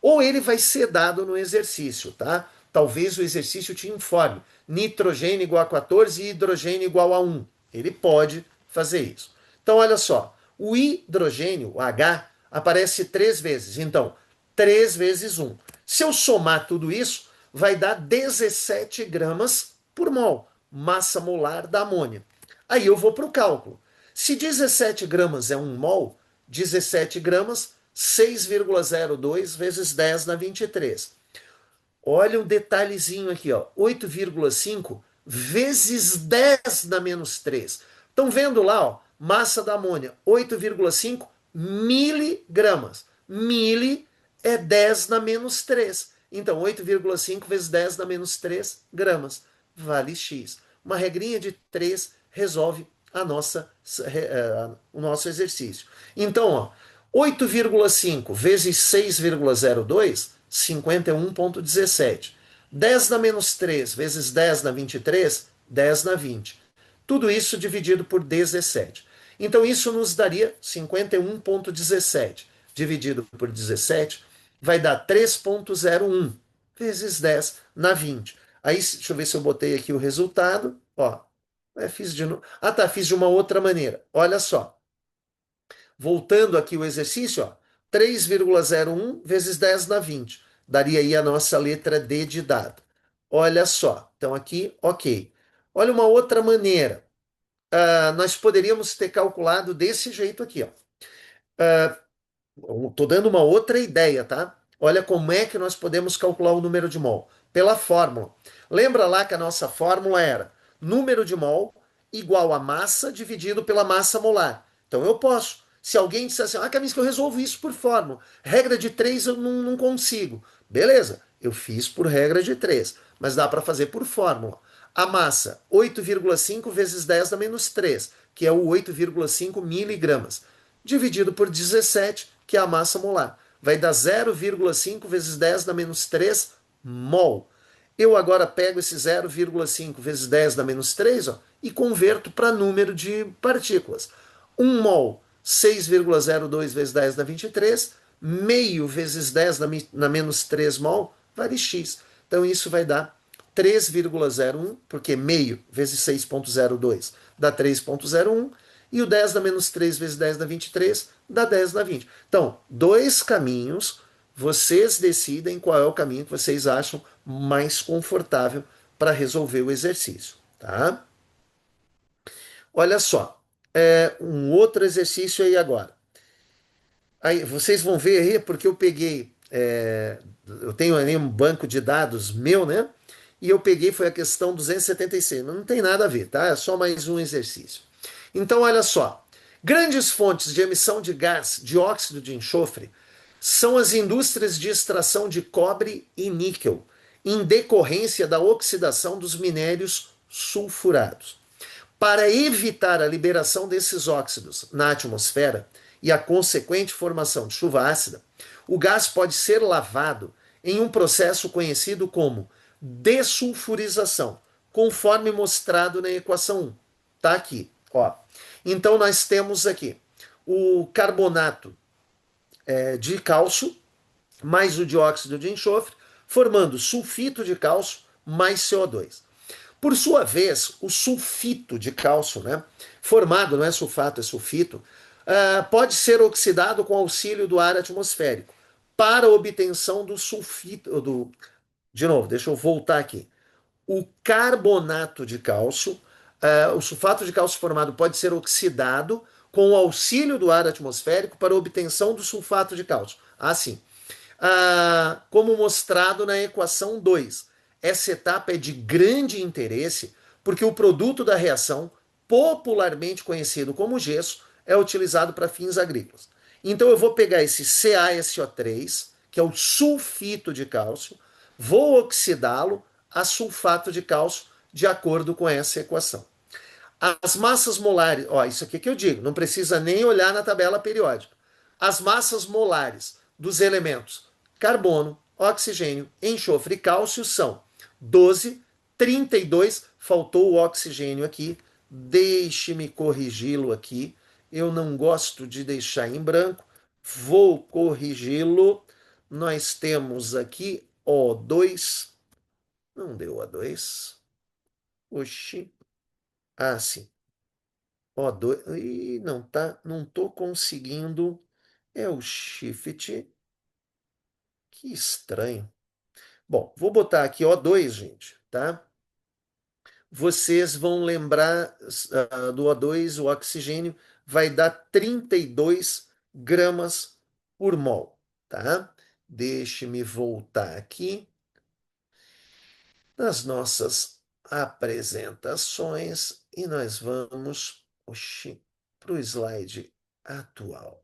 Ou ele vai ser dado no exercício, tá? Talvez o exercício te informe. Nitrogênio igual a 14 e hidrogênio igual a 1. Ele pode fazer isso. Então, olha só. O hidrogênio, o H, aparece 3 vezes. Então, 3 vezes 1. Se eu somar tudo isso, vai dar 17 gramas por mol, massa molar da amônia. Aí eu vou para o cálculo. Se 17 gramas é 1 mol, 17 gramas, 6,02 vezes 10 na 23. Olha o detalhezinho aqui, ó. 8,5 vezes 10 na menos 3. Estão vendo lá, ó, massa da amônia, 8,5 miligramas. Mili é 10 na menos 3. Então, 8,5 vezes 10 na menos 3 gramas vale X. Uma regrinha de 3 resolve o nosso exercício. Então, ó, 8,5 vezes 6,02, 51,17. 10 na menos 3 vezes 10 na 23, 10 na 20. Tudo isso dividido por 17. Então, isso nos daria 51,17 dividido por 17, vai dar 3,01 vezes 10 na 20. Aí, deixa eu ver se eu botei aqui o resultado. Ó, fiz de novo. Ah, tá, fiz de uma outra maneira. Olha só. Voltando aqui o exercício, ó, 3,01 vezes 10 na 20. Daria aí a nossa letra D de dado. Olha só. Então aqui, ok. Olha uma outra maneira. Nós poderíamos ter calculado desse jeito aqui, ó. Estou dando uma outra ideia, tá? Olha como é que nós podemos calcular o número de mol. Pela fórmula. Lembra lá que a nossa fórmula era número de mol igual a massa dividido pela massa molar. Então eu posso. Se alguém disser assim, Camila, que eu resolvo isso por fórmula. Regra de 3 eu não consigo. Beleza, eu fiz por regra de 3, mas dá para fazer por fórmula. A massa, 8,5 vezes 10 da menos 3, que é o 8,5 miligramas, dividido por 17, que é a massa molar. Vai dar 0,5 vezes 10 da menos 3 mol. Eu agora pego esse 0,5 vezes 10 da menos 3 e converto para número de partículas. 1 mol, 6,02 vezes 10 da 23, meio vezes 10 na menos 3 mol, vale x. Então isso vai dar 3,01, porque meio vezes 6,02 dá 3,01, e o 10 da menos 3 vezes 10 dá 23, dá 10 dá 20. Então, dois caminhos, vocês decidem qual é o caminho que vocês acham mais confortável para resolver o exercício, tá? Olha só, um outro exercício aí agora. Aí vocês vão ver aí, porque eu peguei, eu tenho ali um banco de dados meu, né? E eu peguei, foi a questão 276, mas não tem nada a ver, tá? É só mais um exercício. Então, olha só. Grandes fontes de emissão de gás dióxido de enxofre são as indústrias de extração de cobre e níquel, em decorrência da oxidação dos minérios sulfurados. Para evitar a liberação desses óxidos na atmosfera e a consequente formação de chuva ácida, o gás pode ser lavado em um processo conhecido como dessulfurização, conforme mostrado na equação 1. Tá aqui, ó. Então nós temos aqui o carbonato de cálcio mais o dióxido de enxofre, formando sulfito de cálcio mais CO2. Por sua vez, o sulfito de cálcio, né, formado, não é sulfato, é sulfito, pode ser oxidado com auxílio do ar atmosférico para obtenção do sulfito. De novo, deixa eu voltar aqui. O carbonato de cálcio, o sulfato de cálcio formado pode ser oxidado com o auxílio do ar atmosférico para obtenção do sulfato de cálcio. Assim, como mostrado na equação 2. Essa etapa é de grande interesse porque o produto da reação, popularmente conhecido como gesso, é utilizado para fins agrícolas. Então eu vou pegar esse CaSO3, que é o sulfito de cálcio, vou oxidá-lo a sulfato de cálcio de acordo com essa equação. As massas molares, ó, isso aqui que eu digo, não precisa nem olhar na tabela periódica. As massas molares dos elementos carbono, oxigênio, enxofre e cálcio são 12, 32, faltou o oxigênio aqui, deixe-me corrigi-lo aqui, eu não gosto de deixar em branco, vou corrigi-lo, nós temos aqui O2, não deu O2, oxi, sim, O2, ih, não tá, não tô conseguindo, é o shift, que estranho. Bom, vou botar aqui O2, gente, tá? Vocês vão lembrar do O2, o oxigênio vai dar 32 gramas por mol, tá? Deixe-me voltar aqui nas nossas apresentações e nós vamos para o slide atual.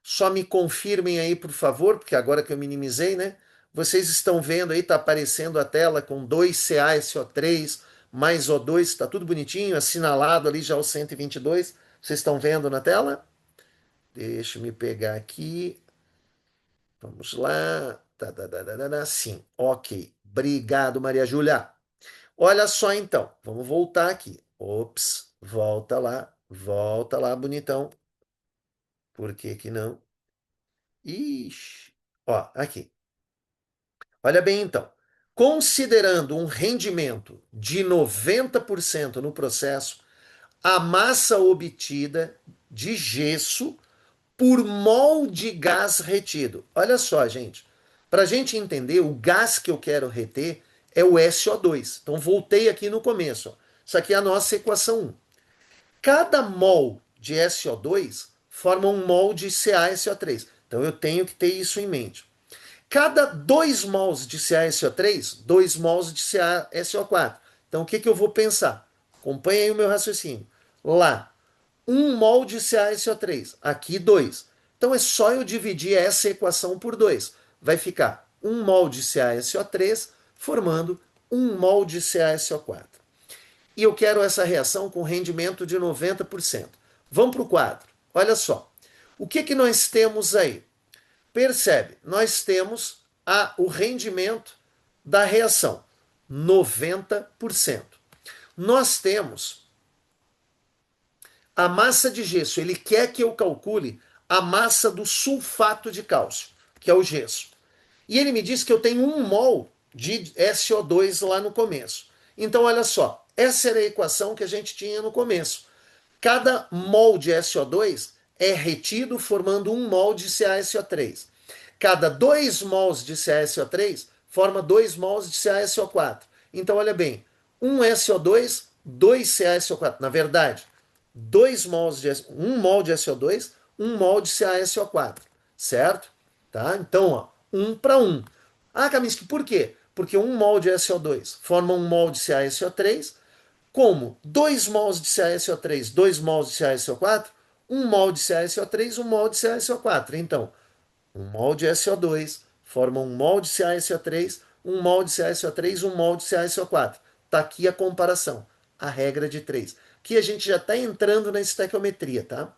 Só me confirmem aí, por favor, porque agora que eu minimizei, né? Vocês estão vendo aí, está aparecendo a tela com 2CaSO3 mais O2, está tudo bonitinho, assinalado ali já o 122. Vocês estão vendo na tela? Deixa eu me pegar aqui. Vamos lá. Sim, ok. Obrigado, Maria Júlia. Olha só então, vamos voltar aqui. Ops, volta lá, bonitão. Por que que não? Ixi, ó, aqui. Olha bem então. Considerando um rendimento de 90% no processo, a massa obtida de gesso por mol de gás retido. Olha só, gente. Para a gente entender, o gás que eu quero reter é o SO2. Então, voltei aqui no começo. Ó. Isso aqui é a nossa equação 1. Cada mol de SO2 forma 1 mol de CaSO3. Então eu tenho que ter isso em mente. Cada 2 mols de CaSO3, 2 mols de CaSO4. Então o que eu vou pensar? Acompanha aí o meu raciocínio. Lá, 1 mol de CaSO3, aqui 2. Então é só eu dividir essa equação por 2. Vai ficar 1 mol de CaSO3 formando 1 mol de CaSO4. E eu quero essa reação com rendimento de 90%. Vamos para o quadro. Olha só. O que nós temos aí? Percebe, nós temos o rendimento da reação, 90%. Nós temos a massa de gesso, ele quer que eu calcule a massa do sulfato de cálcio, que é o gesso. E ele me diz que eu tenho 1 mol de SO2 lá no começo. Então, olha só, essa era a equação que a gente tinha no começo. Cada mol de SO2 é retido formando 1 mol de CaSO3. Cada 2 mols de CaSO3 forma 2 mols de CaSO4. Então, olha bem, 1 SO2, 2 CaSO4. Na verdade, 2 mols de 1 mol de SO2, 1 mol de CaSO4. Certo? Tá? Então, ó, 1 para 1. Ah, Kaminski, por quê? Porque 1 mol de SO2 forma 1 mol de CaSO3, como 2 mols de CaSO3, 2 mols de CaSO4, 1 mol de CaSO3, 1 mol de CaSO4. Então, 1 mol de SO2 forma 1 mol de CaSO3, 1 mol de CaSO3, 1 mol de CaSO4. Está aqui a comparação, a regra de 3. Que a gente já está entrando na estequiometria, tá?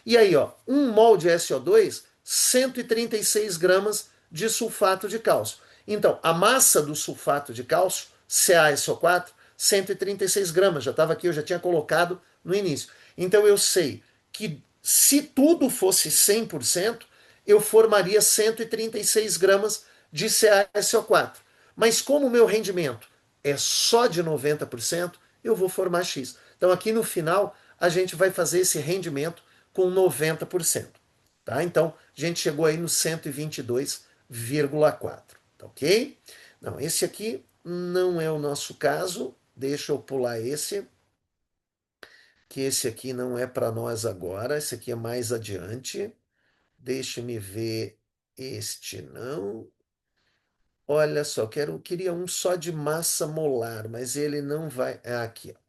E aí, ó, 1 mol de SO2, 136 gramas de sulfato de cálcio. Então, a massa do sulfato de cálcio, CaSO4, 136 gramas. Já estava aqui, eu já tinha colocado no início. Então, eu sei que se tudo fosse 100%, eu formaria 136 gramas de CaSO4. Mas como o meu rendimento é só de 90%, eu vou formar X. Então, aqui no final, a gente vai fazer esse rendimento com 90%. Tá? Então, a gente chegou aí no 122,4. Tá ok? Não, esse aqui não é o nosso caso. Deixa eu pular esse. Que esse aqui não é para nós agora. Esse aqui é mais adiante. Deixa-me ver este não. Olha só, queria um só de massa molar, mas ele não vai. É aqui, ó.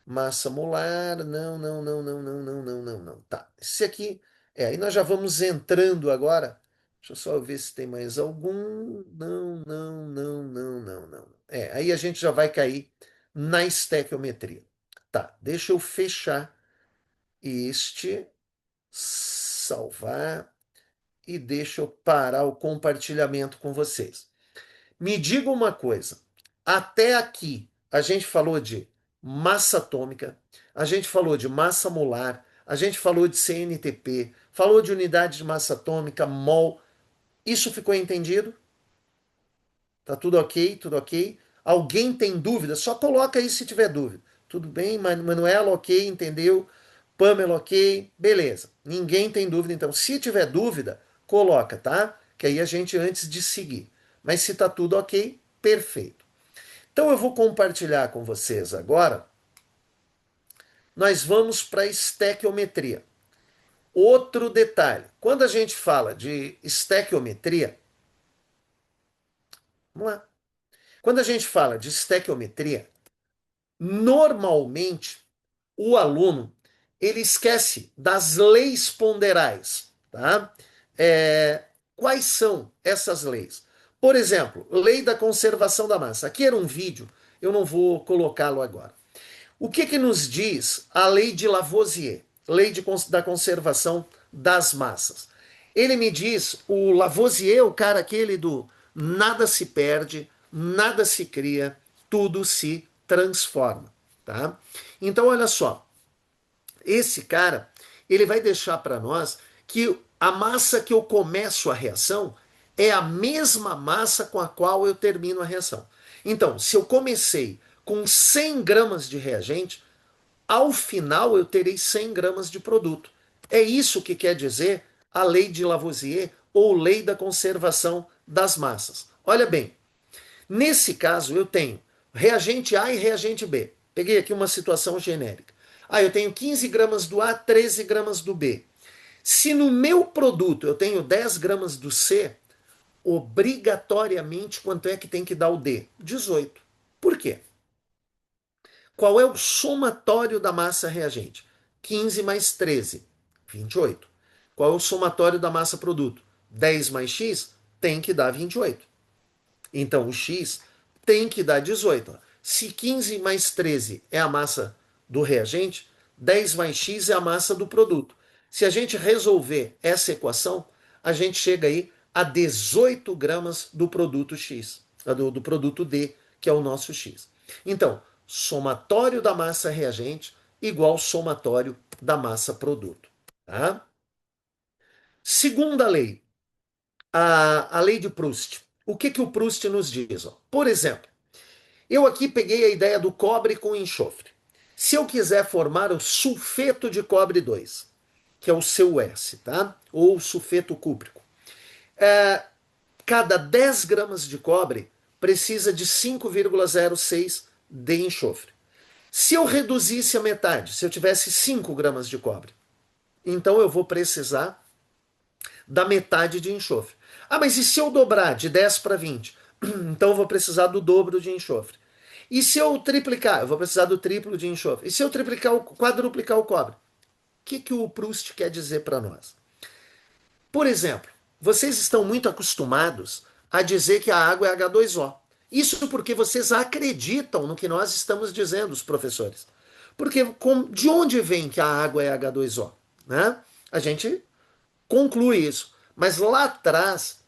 Massa molar, não, não, não, não, não, não, não, não, não. Tá. Esse aqui, aí nós já vamos entrando agora. Deixa eu só ver se tem mais algum. Não, não, não, não, não, não. Aí a gente já vai cair na estequiometria. Tá, deixa eu fechar este, salvar e deixa eu parar o compartilhamento com vocês. Me diga uma coisa. Até aqui a gente falou de massa atômica, a gente falou de massa molar, a gente falou de CNTP, falou de unidade de massa atômica, mol. Isso ficou entendido? Tá tudo ok? Tudo ok? Alguém tem dúvida? Só coloca aí se tiver dúvida. Tudo bem, Manuela, ok, entendeu? Pamela, ok, beleza. Ninguém tem dúvida, então. Se tiver dúvida, coloca, tá? Que aí a gente, antes de seguir. Mas se tá tudo ok, perfeito. Então eu vou compartilhar com vocês agora. Nós vamos para a estequiometria. Outro detalhe: quando a gente fala de estequiometria, vamos lá. Quando a gente fala de estequiometria, normalmente o aluno ele esquece das leis ponderais, tá? Quais são essas leis? Por exemplo, lei da conservação da massa. Aqui era um vídeo, eu não vou colocá-lo agora. O que nos diz a lei de Lavoisier, da conservação das massas? Ele me diz, o Lavoisier, o cara aquele do nada se perde, nada se cria, tudo se transforma, tá? Então, olha só, esse cara, ele vai deixar para nós que a massa que eu começo a reação é a mesma massa com a qual eu termino a reação. Então, se eu comecei com 100 gramas de reagente, ao final eu terei 100 gramas de produto. É isso que quer dizer a lei de Lavoisier ou lei da conservação das massas. Olha bem, nesse caso eu tenho reagente A e reagente B. Peguei aqui uma situação genérica. Eu tenho 15 gramas do A, 13 gramas do B. Se no meu produto eu tenho 10 gramas do C, obrigatoriamente quanto é que tem que dar o D? 18. Por quê? Qual é o somatório da massa reagente? 15 mais 13, 28. Qual é o somatório da massa produto? 10 mais X tem que dar 28. Então o X tem que dar 18. Se 15 mais 13 é a massa do reagente, 10 mais X é a massa do produto. Se a gente resolver essa equação, a gente chega aí a 18 gramas do produto X, do produto D, que é o nosso X. Então, somatório da massa reagente igual somatório da massa produto. Tá? Segunda lei, a lei de Proust. O que, que o Proust nos diz? Por exemplo, eu aqui peguei a ideia do cobre com enxofre. Se eu quiser formar o sulfeto de cobre 2, que é o CuS, tá? Ou sulfeto cúprico, cada 10 gramas de cobre precisa de 5,06 de enxofre. Se eu reduzisse a metade, se eu tivesse 5 gramas de cobre, então eu vou precisar da metade de enxofre. Ah, mas e se eu dobrar de 10 para 20? Então eu vou precisar do dobro de enxofre. E se eu triplicar? Eu vou precisar do triplo de enxofre. E se eu quadruplicar o cobre? O que o Proust quer dizer para nós? Por exemplo, vocês estão muito acostumados a dizer que a água é H2O. Isso porque vocês acreditam no que nós estamos dizendo, os professores. Porque de onde vem que a água é H2O? Né? A gente conclui isso. Mas lá atrás,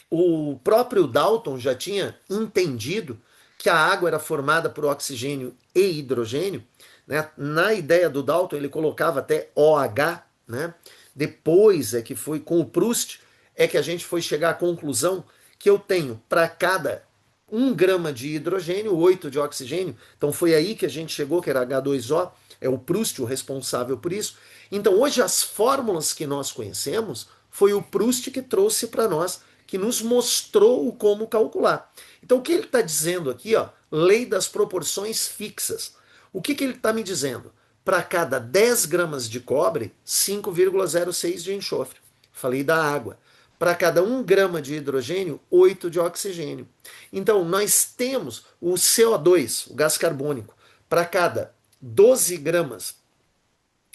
o próprio Dalton já tinha entendido que a água era formada por oxigênio e hidrogênio. Né? Na ideia do Dalton, ele colocava até OH. Né? Depois é que foi com o Proust é que a gente foi chegar à conclusão que eu tenho para cada 1 grama de hidrogênio, 8 de oxigênio. Então foi aí que a gente chegou, que era H2O. É o Proust o responsável por isso. Então hoje as fórmulas que nós conhecemos foi o Proust que trouxe para nós, que nos mostrou como calcular. Então o que ele está dizendo aqui, ó, lei das proporções fixas. O que ele está me dizendo? Para cada 10 gramas de cobre, 5,06 de enxofre. Falei da água. Para cada 1 grama de hidrogênio, 8 de oxigênio. Então, nós temos o CO2, o gás carbônico. Para cada 12 gramas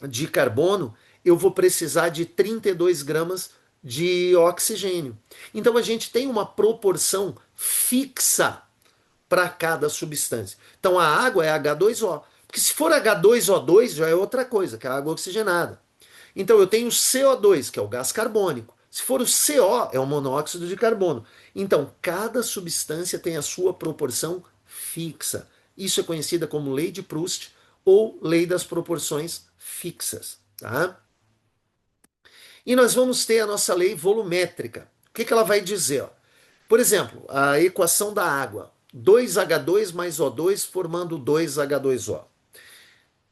de carbono, eu vou precisar de 32 gramas de oxigênio. Então, a gente tem uma proporção fixa para cada substância. Então, a água é H2O. Porque se for H2O2, já é outra coisa, que é a água oxigenada. Então, eu tenho CO2, que é o gás carbônico. Se for o CO, é o monóxido de carbono. Então, cada substância tem a sua proporção fixa. Isso é conhecida como lei de Proust ou lei das proporções fixas. Tá? E nós vamos ter a nossa lei volumétrica. O que ela vai dizer? Ó? Por exemplo, a equação da água. 2H2 mais O2 formando 2H2O. O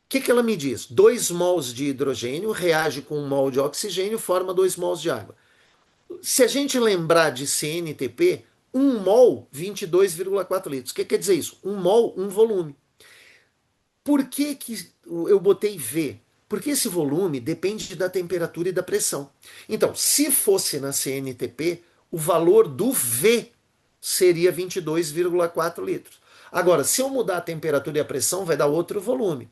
que ela me diz? 2 mols de hidrogênio reage com 1 mol de oxigênio, forma 2 mols de água. Se a gente lembrar de CNTP, 1 mol, 22,4 litros. O que quer dizer isso? 1 mol, 1 volume. Por que eu botei V? Porque esse volume depende da temperatura e da pressão. Então, se fosse na CNTP, o valor do V seria 22,4 litros. Agora, se eu mudar a temperatura e a pressão, vai dar outro volume.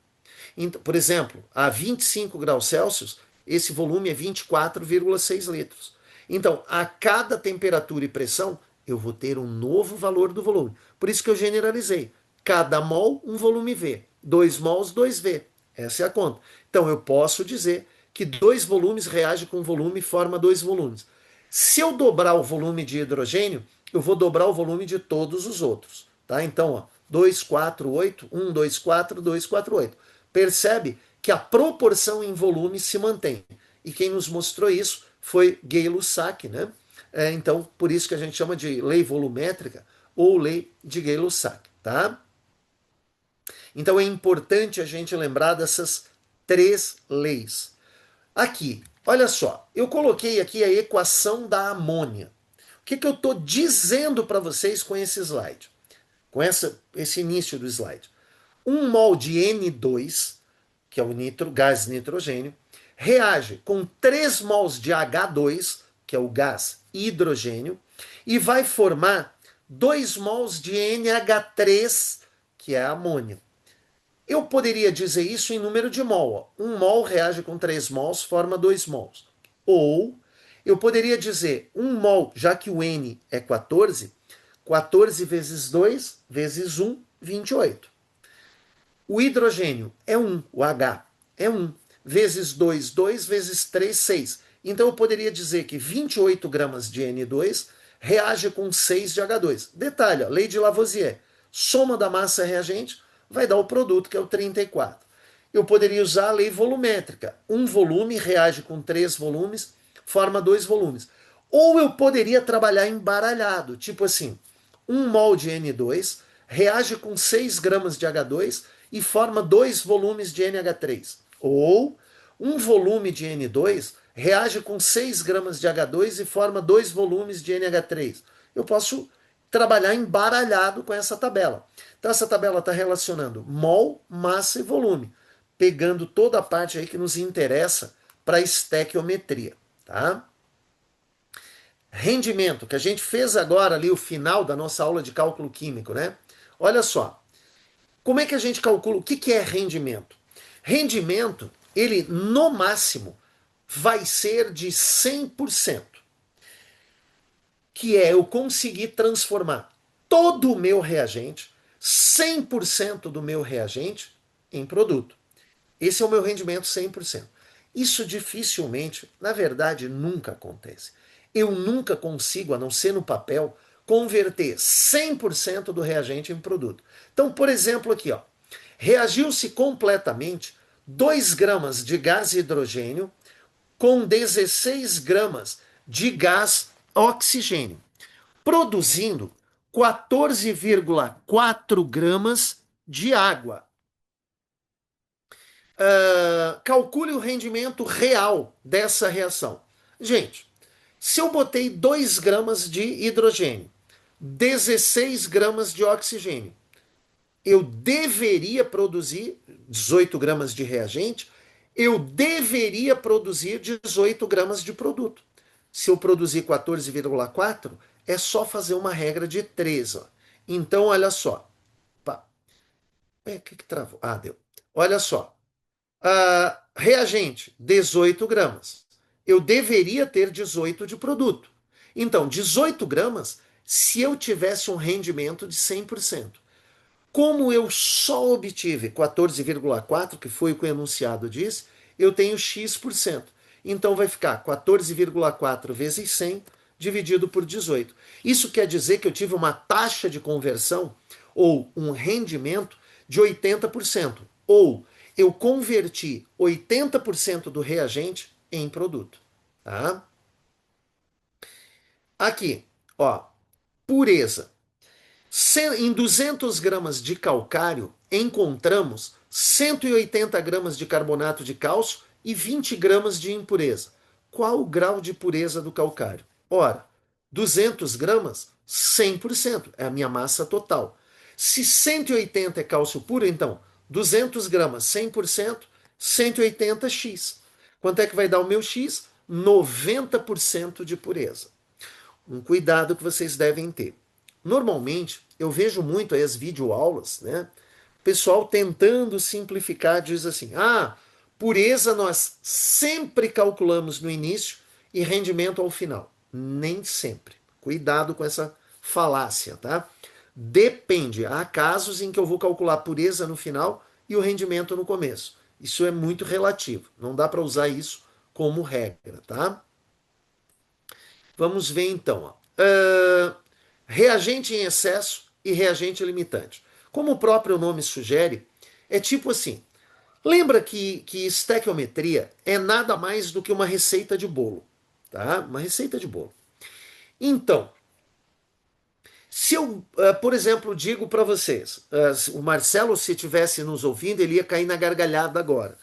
Então, por exemplo, a 25 graus Celsius, esse volume é 24,6 litros. Então, a cada temperatura e pressão, eu vou ter um novo valor do volume. Por isso que eu generalizei. Cada mol, um volume V. 2 mols, 2V. Essa é a conta. Então, eu posso dizer que 2 volumes reagem com volume e forma 2 volumes. Se eu dobrar o volume de hidrogênio, eu vou dobrar o volume de todos os outros. Tá? Então, ó, 2, 4, 8, 1, 2, 4, 2, 4, 8. Percebe que a proporção em volume se mantém. E quem nos mostrou isso foi Gay-Lussac, né? Então, por isso que a gente chama de lei volumétrica ou lei de Gay-Lussac, tá? Então é importante a gente lembrar dessas 3 leis. Aqui, olha só, eu coloquei aqui a equação da amônia. O que eu estou dizendo para vocês com esse slide? Com esse início do slide. 1 mol de N2, que é o gás nitrogênio, reage com 3 mols de H2, que é o gás hidrogênio, e vai formar 2 mols de NH3, que é amônio. Eu poderia dizer isso em número de mol. Ó. 1 mol reage com 3 mols, forma 2 mols. Ou eu poderia dizer 1 mol, já que o N é 14, 14 vezes 2 vezes 1, 28. O hidrogênio é 1, o H é 1, vezes 2, 2, vezes 3, 6. Então eu poderia dizer que 28 gramas de N2 reage com 6 de H2. Detalhe, ó, lei de Lavoisier. Soma da massa reagente vai dar o produto, que é o 34. Eu poderia usar a lei volumétrica. Um volume reage com 3 volumes, forma 2 volumes. Ou eu poderia trabalhar embaralhado, tipo assim, 1 mol de N2 reage com 6 gramas de H2 e forma 2 volumes de NH3. Ou um volume de N2 reage com 6 gramas de H2 e forma 2 volumes de NH3. Eu posso trabalhar embaralhado com essa tabela. Então essa tabela está relacionando mol, massa e volume, pegando toda a parte aí que nos interessa para a estequiometria, tá? Rendimento, que a gente fez agora ali o final da nossa aula de cálculo químico, né? Olha só, como é que a gente calcula? O que é rendimento? Rendimento, ele no máximo vai ser de 100%, que é eu conseguir transformar todo o meu reagente, 100% do meu reagente, em produto. Esse é o meu rendimento 100%. Isso dificilmente, na verdade, nunca acontece. Eu nunca consigo, a não ser no papel, converter 100% do reagente em produto. Então, por exemplo, aqui, ó, reagiu-se completamente 2 gramas de gás hidrogênio com 16 gramas de gás oxigênio, produzindo 14,4 gramas de água. Calcule o rendimento real dessa reação. Gente, se eu botei 2 gramas de hidrogênio, 16 gramas de oxigênio, eu deveria produzir 18 gramas de reagente, eu deveria produzir 18 gramas de produto. Se eu produzir 14,4, é só fazer uma regra de 3. Ó. Então, olha só. O que travou? Ah, deu. Olha só. Reagente, 18 gramas. Eu deveria ter 18 de produto. Então, 18 gramas se eu tivesse um rendimento de 100%. Como eu só obtive 14,4, que foi o que o enunciado disse, eu tenho X%. Então vai ficar 14,4 vezes 100 dividido por 18. Isso quer dizer que eu tive uma taxa de conversão ou um rendimento de 80%. Ou eu converti 80% do reagente em produto. Tá? Aqui, ó, pureza. Em 200 gramas de calcário, encontramos 180 gramas de carbonato de cálcio e 20 gramas de impureza. Qual o grau de pureza do calcário? Ora, 200 gramas, 100%, é a minha massa total. Se 180 é cálcio puro, então 200 gramas, 100%, 180x. Quanto é que vai dar o meu x? 90% de pureza. Um cuidado que vocês devem ter. Normalmente, eu vejo muito aí as videoaulas, né? Pessoal tentando simplificar, diz assim: pureza nós sempre calculamos no início e rendimento ao final. Nem sempre. Cuidado com essa falácia, tá? Depende. Há casos em que eu vou calcular pureza no final e o rendimento no começo. Isso é muito relativo. Não dá para usar isso como regra, tá? Vamos ver então. Ó. Reagente em excesso e reagente limitante. Como o próprio nome sugere, é tipo assim. Lembra que estequiometria é nada mais do que uma receita de bolo. Tá? Uma receita de bolo. Então, se eu, por exemplo, digo para vocês, o Marcelo, se estivesse nos ouvindo, ele ia cair na gargalhada agora.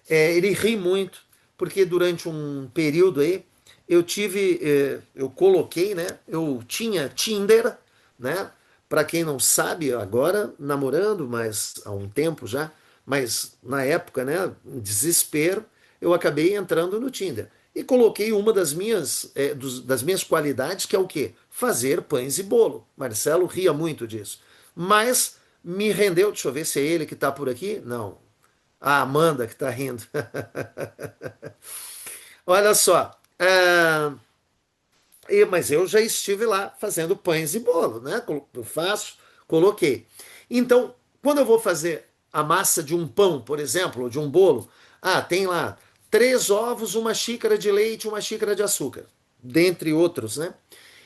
Ele ri muito, porque durante um período aí, eu coloquei, né? Eu tinha Tinder, né? Para quem não sabe, agora namorando, mas há um tempo já, mas na época, né? Desespero, eu acabei entrando no Tinder. E coloquei uma das minhas qualidades, que é o quê? Fazer pães e bolo. Marcelo ria muito disso. Mas me rendeu, deixa eu ver se é ele que está por aqui. Não. A Amanda que está rindo. Olha só. Mas eu já estive lá fazendo pães e bolo, né? Eu faço, coloquei. Então, quando eu vou fazer a massa de um pão, por exemplo, ou de um bolo, tem lá 3 ovos, uma xícara de leite, uma xícara de açúcar, dentre outros, né?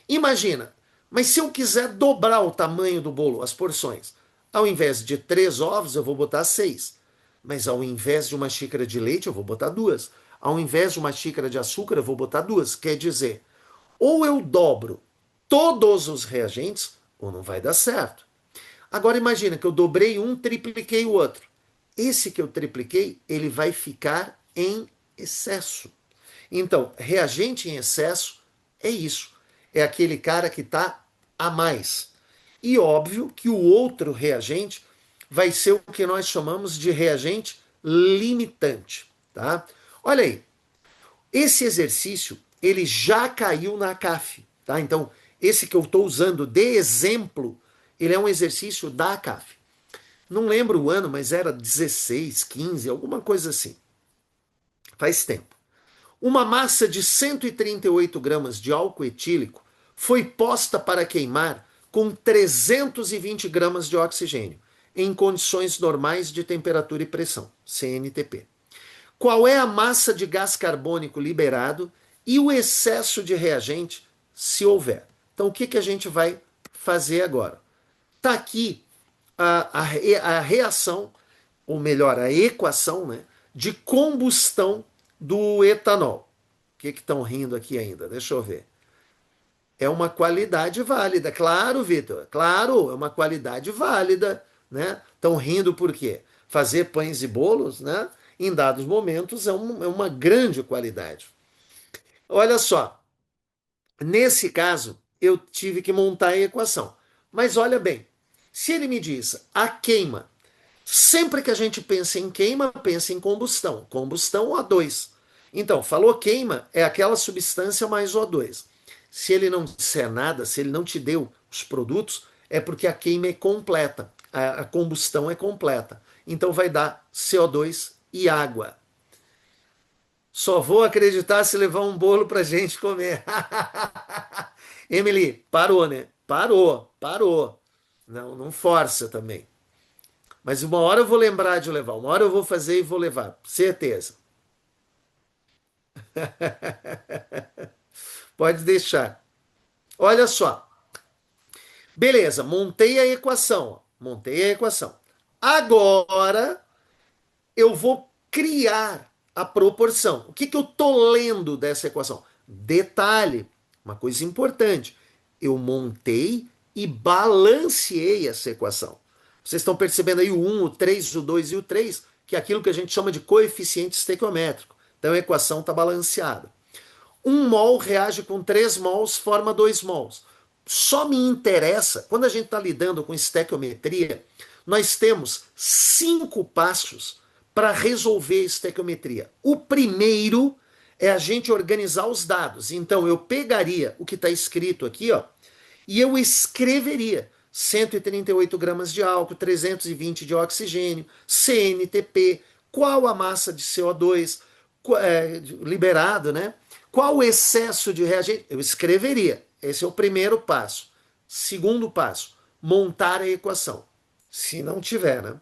Imagina, mas se eu quiser dobrar o tamanho do bolo, as porções, ao invés de 3 ovos, eu vou botar 6. Mas ao invés de uma xícara de leite, eu vou botar 2. Ao invés de uma xícara de açúcar, eu vou botar 2. Quer dizer, ou eu dobro todos os reagentes, ou não vai dar certo. Agora imagina que eu dobrei um, tripliquei o outro. Esse que eu tripliquei, ele vai ficar em excesso. Então, reagente em excesso é isso. É aquele cara que está a mais. E óbvio que o outro reagente vai ser o que nós chamamos de reagente limitante, tá? Olha aí, esse exercício, ele já caiu na CAF, tá? Então, esse que eu estou usando de exemplo, ele é um exercício da CAF. Não lembro o ano, mas era 16, 15, alguma coisa assim. Faz tempo. Uma massa de 138 gramas de álcool etílico foi posta para queimar com 320 gramas de oxigênio, em condições normais de temperatura e pressão, CNTP. Qual é a massa de gás carbônico liberado e o excesso de reagente, se houver. Então, o que, que a gente vai fazer agora? Está aqui a reação, ou melhor, a equação, né, de combustão do etanol. O que estão rindo aqui ainda? Deixa eu ver. É uma qualidade válida. Claro, Vitor. Claro, é uma qualidade válida. Né? Estão rindo por quê? Fazer pães e bolos, né? Em dados momentos, é uma grande qualidade. Olha só. Nesse caso, eu tive que montar a equação. Mas olha bem. Se ele me diz a queima, sempre que a gente pensa em queima, pensa em combustão. Combustão, O2. Então, falou queima, é aquela substância mais O2. Se ele não disser nada, se ele não te deu os produtos, é porque a queima é completa, a combustão é completa. Então vai dar CO2 e água. Só vou acreditar se levar um bolo pra gente comer. Emily, parou, né? Parou, parou. Não, não força também. Mas uma hora eu vou lembrar de levar, uma hora eu vou fazer e vou levar, certeza. Pode deixar. Olha só. Beleza, montei a equação. Montei a equação. Agora eu vou criar a proporção. O que, que eu estou lendo dessa equação? Detalhe, uma coisa importante. Eu montei e balanceei essa equação. Vocês estão percebendo aí o 1, o 3, o 2 e o 3, que é aquilo que a gente chama de coeficiente estequiométrico. Então a equação está balanceada. 1 mol reage com 3 mols, forma 2 mols. Só me interessa, quando a gente está lidando com estequiometria, nós temos 5 passos para resolver a estequiometria. O primeiro é a gente organizar os dados. Então eu pegaria o que está escrito aqui, ó, e eu escreveria 138 gramas de álcool, 320 de oxigênio, CNTP, qual a massa de CO2 liberado, né? Qual o excesso de reagente? Eu escreveria. Esse é o primeiro passo. Segundo passo, montar a equação. Se não tiver, né?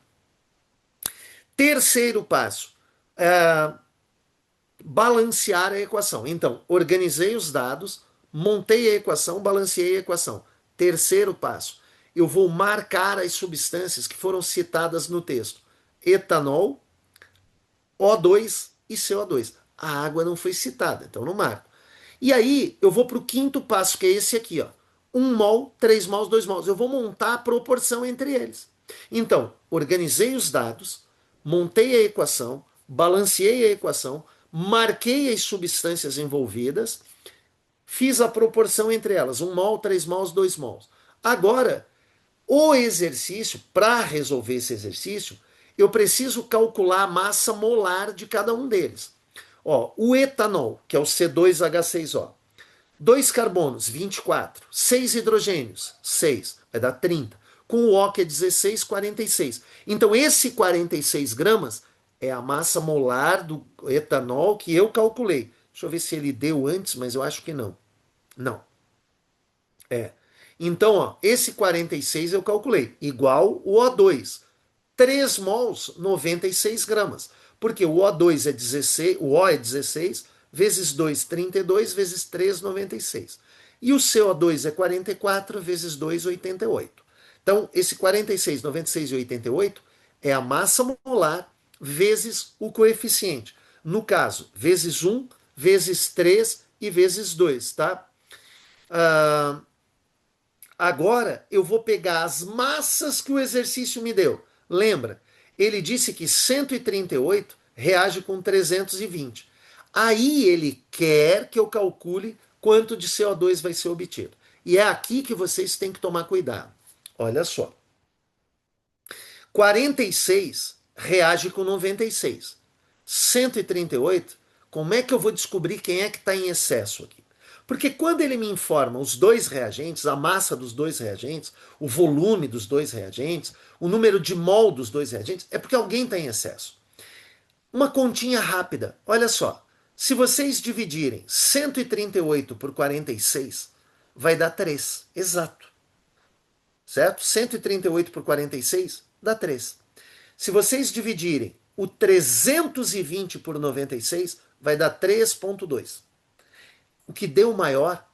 Terceiro passo, balancear a equação. Então, organizei os dados, montei a equação, balanceei a equação. Terceiro passo, eu vou marcar as substâncias que foram citadas no texto: etanol, O2 e CO2. A água não foi citada, então não marco. E aí eu vou para o quinto passo, que é esse aqui, ó. 1 mol, 3 mols, 2 mols. Eu vou montar a proporção entre eles. Então, organizei os dados, montei a equação, balanceei a equação, marquei as substâncias envolvidas, fiz a proporção entre elas: 1 mol, 3 mols, 2 mols. Agora, o exercício, para resolver esse exercício, eu preciso calcular a massa molar de cada um deles. Ó, o etanol, que é o C2H6O. 2 carbonos, 24. 6 hidrogênios, 6. Vai dar 30. Com o O, que é 16, 46. Então, esse 46 gramas é a massa molar do etanol que eu calculei. Deixa eu ver se ele deu antes, mas eu acho que não. Não. É. Então, ó, esse 46 eu calculei. Igual o O2. 3 mols, 96 gramas. Porque o O2 é 16, o O é 16, vezes 2, 32, vezes 3, 96. E o CO2 é 44, vezes 2, 88. Então, esse 46, 96 e 88 é a massa molar vezes o coeficiente. No caso, vezes 1, vezes 3 e vezes 2, tá? Ah, agora eu vou pegar as massas que o exercício me deu. Lembra? Ele disse que 138 reage com 320. Aí ele quer que eu calcule quanto de CO2 vai ser obtido. E é aqui que vocês têm que tomar cuidado. Olha só. 46 reage com 96. 138, como é que eu vou descobrir quem é que está em excesso aqui? Porque quando ele me informa os dois reagentes, a massa dos dois reagentes, o volume dos dois reagentes, o número de mol dos dois reagentes, é porque alguém está em excesso. Uma continha rápida, olha só. Se vocês dividirem 138 por 46, vai dar 3. Exato. Certo? 138 por 46 dá 3. Se vocês dividirem o 320 por 96, vai dar 3,2. O que deu maior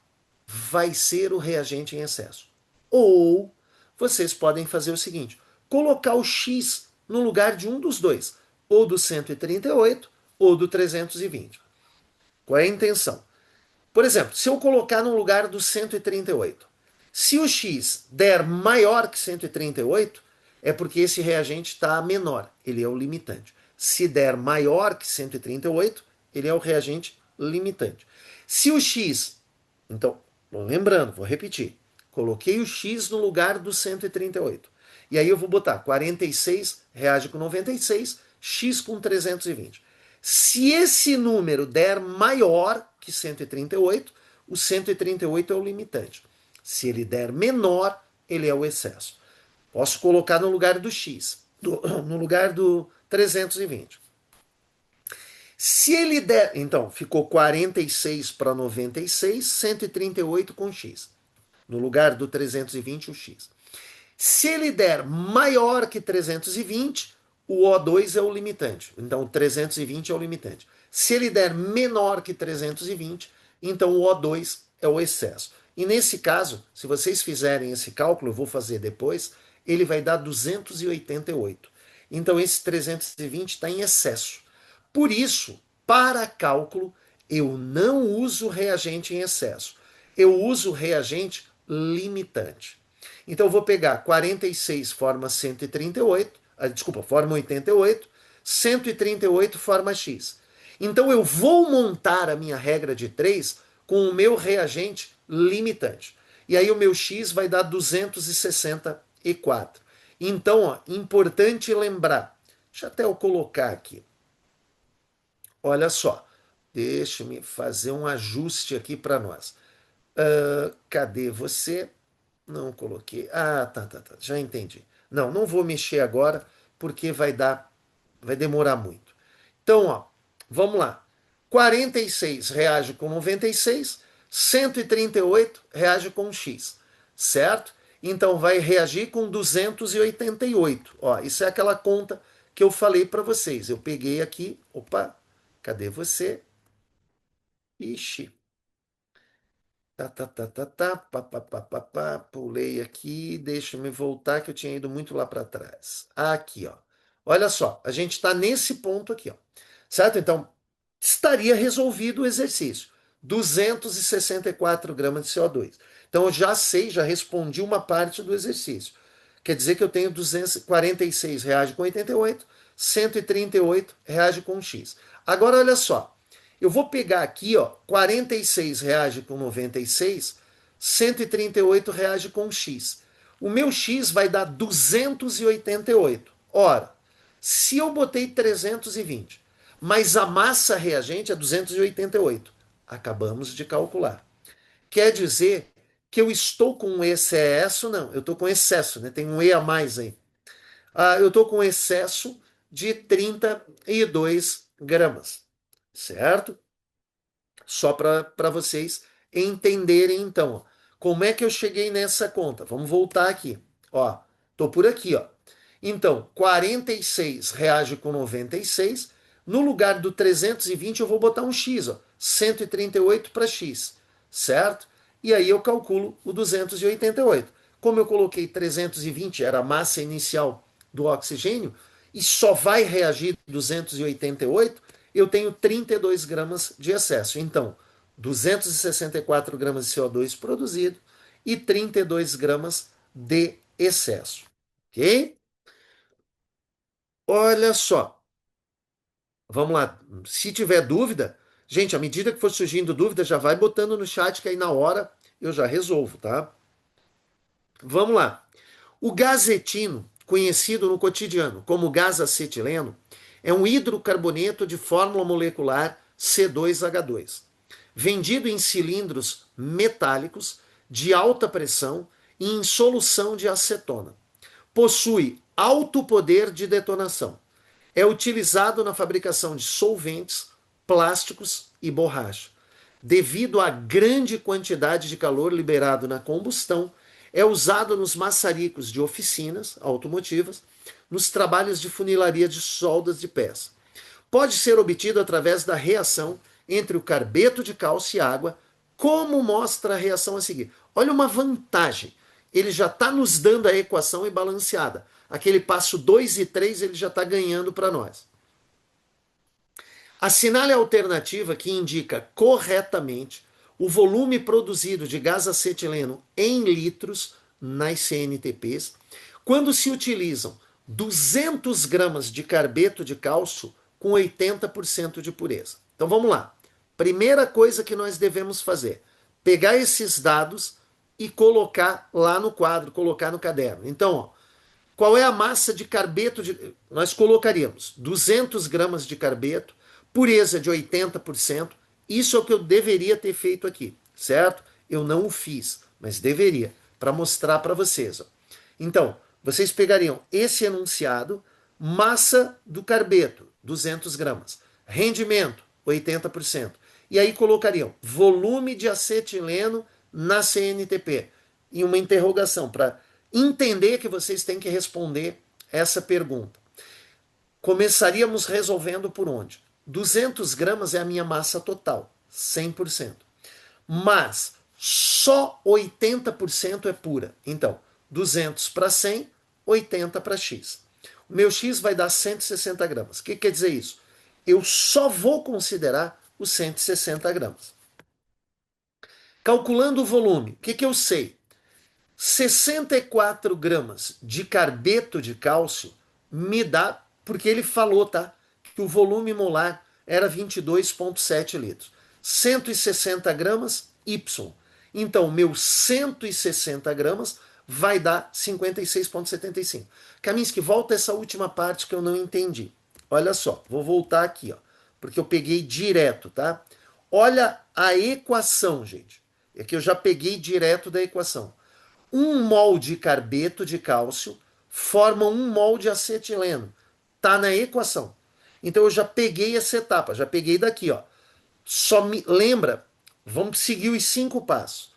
vai ser o reagente em excesso. Ou vocês podem fazer o seguinte: colocar o X no lugar de um dos dois, ou do 138 ou do 320. Qual é a intenção? Por exemplo, se eu colocar no lugar do 138, se o X der maior que 138, é porque esse reagente está menor, ele é o limitante. Se der maior que 138, ele é o reagente limitante. Se o X, então, lembrando, vou repetir, coloquei o X no lugar do 138. E aí eu vou botar 46 reage com 96, X com 320. Se esse número der maior que 138, o 138 é o limitante. Se ele der menor, ele é o excesso. Posso colocar no lugar do X, no lugar do 320. Se ele der. Então, ficou 46 para 96, 138 com X. No lugar do 320, o X. Se ele der maior que 320, o O2 é o limitante. Então, o 320 é o limitante. Se ele der menor que 320, então o O2 é o excesso. E nesse caso, se vocês fizerem esse cálculo, eu vou fazer depois, ele vai dar 288. Então, esse 320 está em excesso. Por isso, para cálculo, eu não uso reagente em excesso. Eu uso reagente limitante. Então, eu vou pegar 46 forma 138, desculpa, forma 88, 138 forma X. Então, eu vou montar a minha regra de 3 com o meu reagente limitante. E aí, o meu X vai dar 264. Então, ó, importante lembrar. Deixa até eu colocar aqui. Olha só, deixa-me fazer um ajuste aqui para nós. Cadê você? Não coloquei. Ah, tá, já entendi. Não, não vou mexer agora porque vai demorar muito. Então, ó, vamos lá. 46 reage com 96, 138 reage com X, certo? Então vai reagir com 288. Ó, isso é aquela conta que eu falei para vocês. Eu peguei aqui, opa, cadê você? Ixi. Pulei aqui, deixa-me voltar que eu tinha ido muito lá para trás. Aqui, ó. Olha só, a gente está nesse ponto aqui, ó. Certo? Então, estaria resolvido o exercício. 264 gramas de CO2. Então, eu já sei, já respondi uma parte do exercício. Quer dizer que eu tenho 246 reage com 88, 138 reage com X. Agora, olha só. Eu vou pegar aqui, ó, 46 reage com 96, 138 reage com X. O meu X vai dar 288. Ora, se eu botei 320, mas a massa reagente é 288. Acabamos de calcular. Quer dizer que eu estou com excesso? Não, eu estou com excesso, né? Tem um E a mais aí. Eu estou com excesso de 32 gramas, certo? Só para vocês entenderem, então, ó, como é que eu cheguei nessa conta. Vamos voltar aqui. Ó, tô por aqui, ó. Então, 46 reage com 96. No lugar do 320, eu vou botar um X, ó, 138 para X, certo? E aí eu calculo o 288. Como eu coloquei 320, era a massa inicial do oxigênio, e só vai reagir 288, eu tenho 32 gramas de excesso. Então, 264 gramas de CO2 produzido e 32 gramas de excesso. Ok? Olha só. Vamos lá. Se tiver dúvida, gente, à medida que for surgindo dúvida, já vai botando no chat que aí na hora eu já resolvo, tá? Vamos lá. O gás etino, conhecido no cotidiano como gás acetileno, é um hidrocarboneto de fórmula molecular C2H2, vendido em cilindros metálicos de alta pressão e em solução de acetona. Possui alto poder de detonação. É utilizado na fabricação de solventes, plásticos e borracha. Devido à grande quantidade de calor liberado na combustão, é usado nos maçaricos de oficinas automotivas, nos trabalhos de funilaria de soldas de peça. Pode ser obtido através da reação entre o carbeto de cálcio e água, como mostra a reação a seguir. Olha uma vantagem. Ele já está nos dando a equação e balanceada. Aquele passo 2 e 3 ele já está ganhando para nós. Assinale a alternativa que indica corretamente o volume produzido de gás acetileno em litros nas CNTPs quando se utilizam 200 gramas de carbeto de cálcio com 80% de pureza. Então vamos lá. Primeira coisa que nós devemos fazer: pegar esses dados e colocar lá no quadro, colocar no caderno. Então, ó, qual é a massa de carbeto? Nós colocaríamos 200 gramas de carbeto, pureza de 80%. Isso é o que eu deveria ter feito aqui, certo? Eu não o fiz, mas deveria, para mostrar para vocês. Ó. Então, vocês pegariam esse enunciado, massa do carbeto, 200 gramas, rendimento, 80%. E aí colocariam volume de acetileno na CNTP, em uma interrogação, para entender que vocês têm que responder essa pergunta. Começaríamos resolvendo por onde? 200 gramas é a minha massa total, 100%. Mas só 80% é pura. Então, 200 para 100, 80 para X. O meu X vai dar 160 gramas. O que quer dizer isso? Eu só vou considerar os 160 gramas. Calculando o volume, o que eu sei? 64 gramas de carbeto de cálcio me dá, porque ele falou, tá? Que o volume molar era 22,7 litros. 160 gramas, Y. Então, meu 160 gramas vai dar 56,75. Kaminski, volta essa última parte que eu não entendi. Olha só, vou voltar aqui, ó, porque eu peguei direto, tá? Olha a equação, gente. É que eu já peguei direto da equação. 1 mol de carbeto de cálcio forma 1 mol de acetileno. Tá na equação. Então eu já peguei essa etapa, já peguei daqui, ó. Só me lembra, vamos seguir os 5 passos.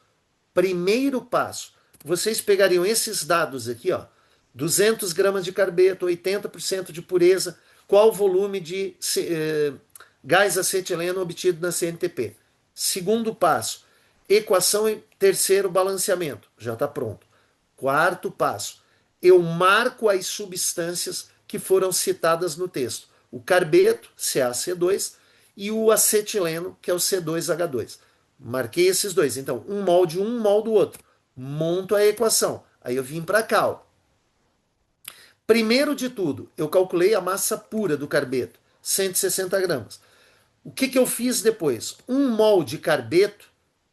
Primeiro passo, vocês pegariam esses dados aqui, ó. 200 gramas de carbeto, 80% de pureza, qual o volume de gás acetileno obtido na CNTP. Segundo passo, equação e terceiro, balanceamento. Já está pronto. Quarto passo, eu marco as substâncias que foram citadas no texto. O carbeto, CaC2, e o acetileno, que é o C2H2. Marquei esses dois. Então, 1 mol de um, 1 mol do outro. Monto a equação. Aí eu vim para cá. Ó. Primeiro de tudo, eu calculei a massa pura do carbeto, 160 gramas. O que eu fiz depois? 1 mol de carbeto,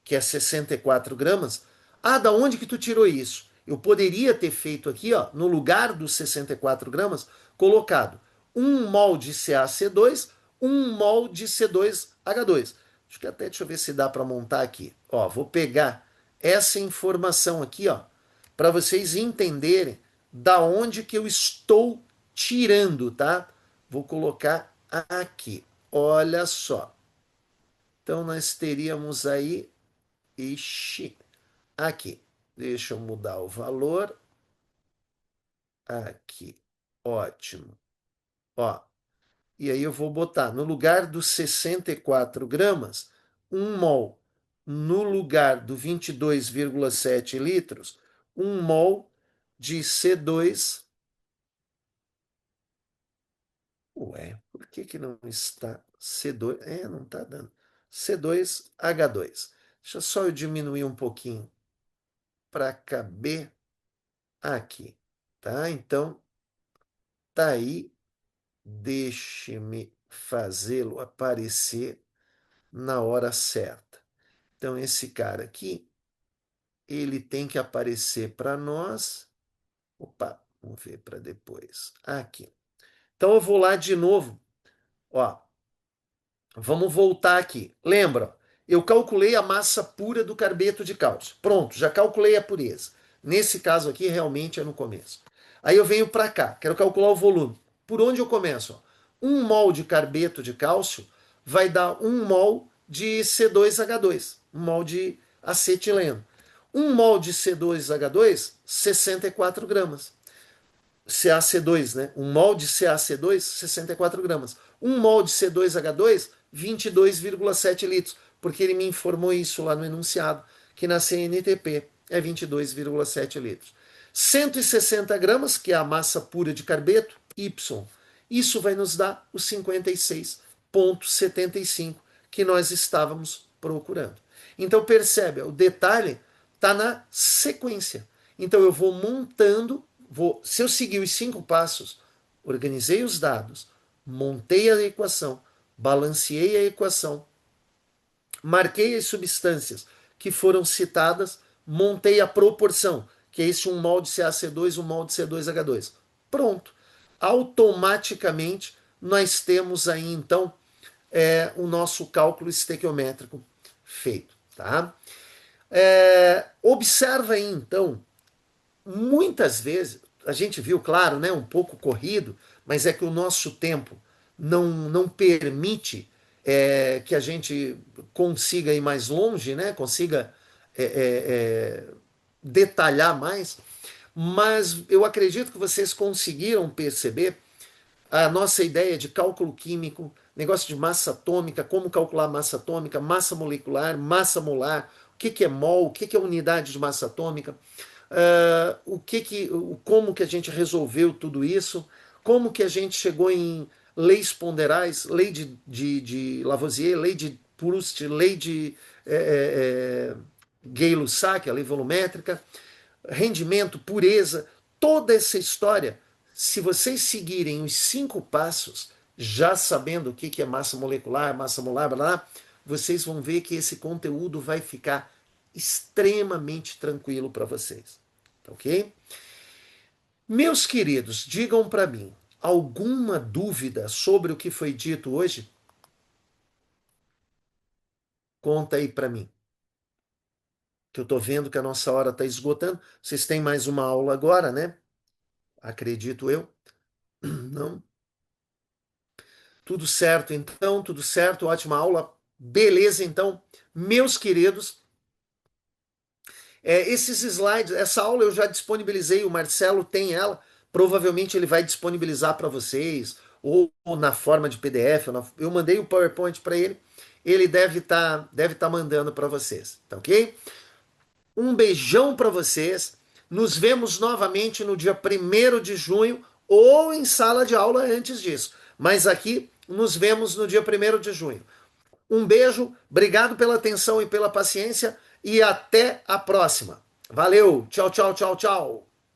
que é 64 gramas. Da onde que tu tirou isso? Eu poderia ter feito aqui, ó, no lugar dos 64 gramas, colocado 1 mol de CaC2, 1 mol de C2H2. Acho que até deixa eu ver se dá para montar aqui. Ó, vou pegar essa informação aqui, ó, para vocês entenderem da onde que eu estou tirando, tá? Vou colocar aqui. Olha só. Então nós teríamos aí, ixi, aqui. Deixa eu mudar o valor. Aqui. Ótimo. Ó, e aí eu vou botar no lugar dos 64 gramas, 1 mol. No lugar do 22,7 litros, 1 mol de C2. Ué, por que que não está C2? É, não está dando. C2H2. Deixa só eu diminuir um pouquinho para caber aqui, tá? Então, tá aí. Deixe-me fazê-lo aparecer na hora certa. Então, esse cara aqui, ele tem que aparecer para nós. Opa, vamos ver para depois. Aqui. Então, eu vou lá de novo. Ó, vamos voltar aqui. Lembra? Eu calculei a massa pura do carbeto de cálcio. Pronto, já calculei a pureza. Nesse caso aqui, realmente é no começo. Aí eu venho para cá, quero calcular o volume. Por onde eu começo? 1 mol de carbeto de cálcio vai dar 1 mol de C2H2, 1 mol de acetileno. 1 mol de C2H2, 64 gramas. CaC2, né? Um mol de CaC2, 64 gramas. Um mol de C2H2, 22,7 litros. Porque ele me informou isso lá no enunciado, que na CNTP é 22,7 litros. 160 gramas, que é a massa pura de carbeto, Y. Isso vai nos dar os 56,75 que nós estávamos procurando. Então percebe, o detalhe está na sequência. Então eu vou montando, se eu seguir os 5 passos, organizei os dados, montei a equação, balanceei a equação, marquei as substâncias que foram citadas, montei a proporção, que é esse 1 mol de CaC2, 1 mol de C2H2. Pronto. Automaticamente nós temos aí então o nosso cálculo estequiométrico feito. Tá? Observa aí então, muitas vezes, a gente viu, claro, né, um pouco corrido, mas é que o nosso tempo não permite que a gente consiga ir mais longe, né, consiga é, é, é, detalhar mais, mas eu acredito que vocês conseguiram perceber a nossa ideia de cálculo químico, negócio de massa atômica, como calcular massa atômica, massa molecular, massa molar, o que é mol, o que é unidade de massa atômica, como que a gente resolveu tudo isso, como que a gente chegou em leis ponderais, lei de Lavoisier, lei de Proust, lei de Gay-Lussac, a lei volumétrica, rendimento, pureza, toda essa história, se vocês seguirem os 5 passos, já sabendo o que é massa molecular, massa molar, blá, blá, vocês vão ver que esse conteúdo vai ficar extremamente tranquilo para vocês. Tá ok? Meus queridos, digam para mim, alguma dúvida sobre o que foi dito hoje? Conta aí para mim, que eu estou vendo que a nossa hora está esgotando. Vocês têm mais uma aula agora, né? Acredito eu. Não? Tudo certo, então, tudo certo, ótima aula. Beleza, então, meus queridos, esses slides, essa aula eu já disponibilizei, o Marcelo tem ela, provavelmente ele vai disponibilizar para vocês, ou na forma de PDF, eu mandei o PowerPoint para ele deve tá mandando para vocês, tá ok? Um beijão para vocês, nos vemos novamente no dia 1º de junho, ou em sala de aula antes disso, mas aqui nos vemos no dia 1º de junho. Um beijo, obrigado pela atenção e pela paciência e até a próxima. Valeu, tchau, tchau, tchau, tchau.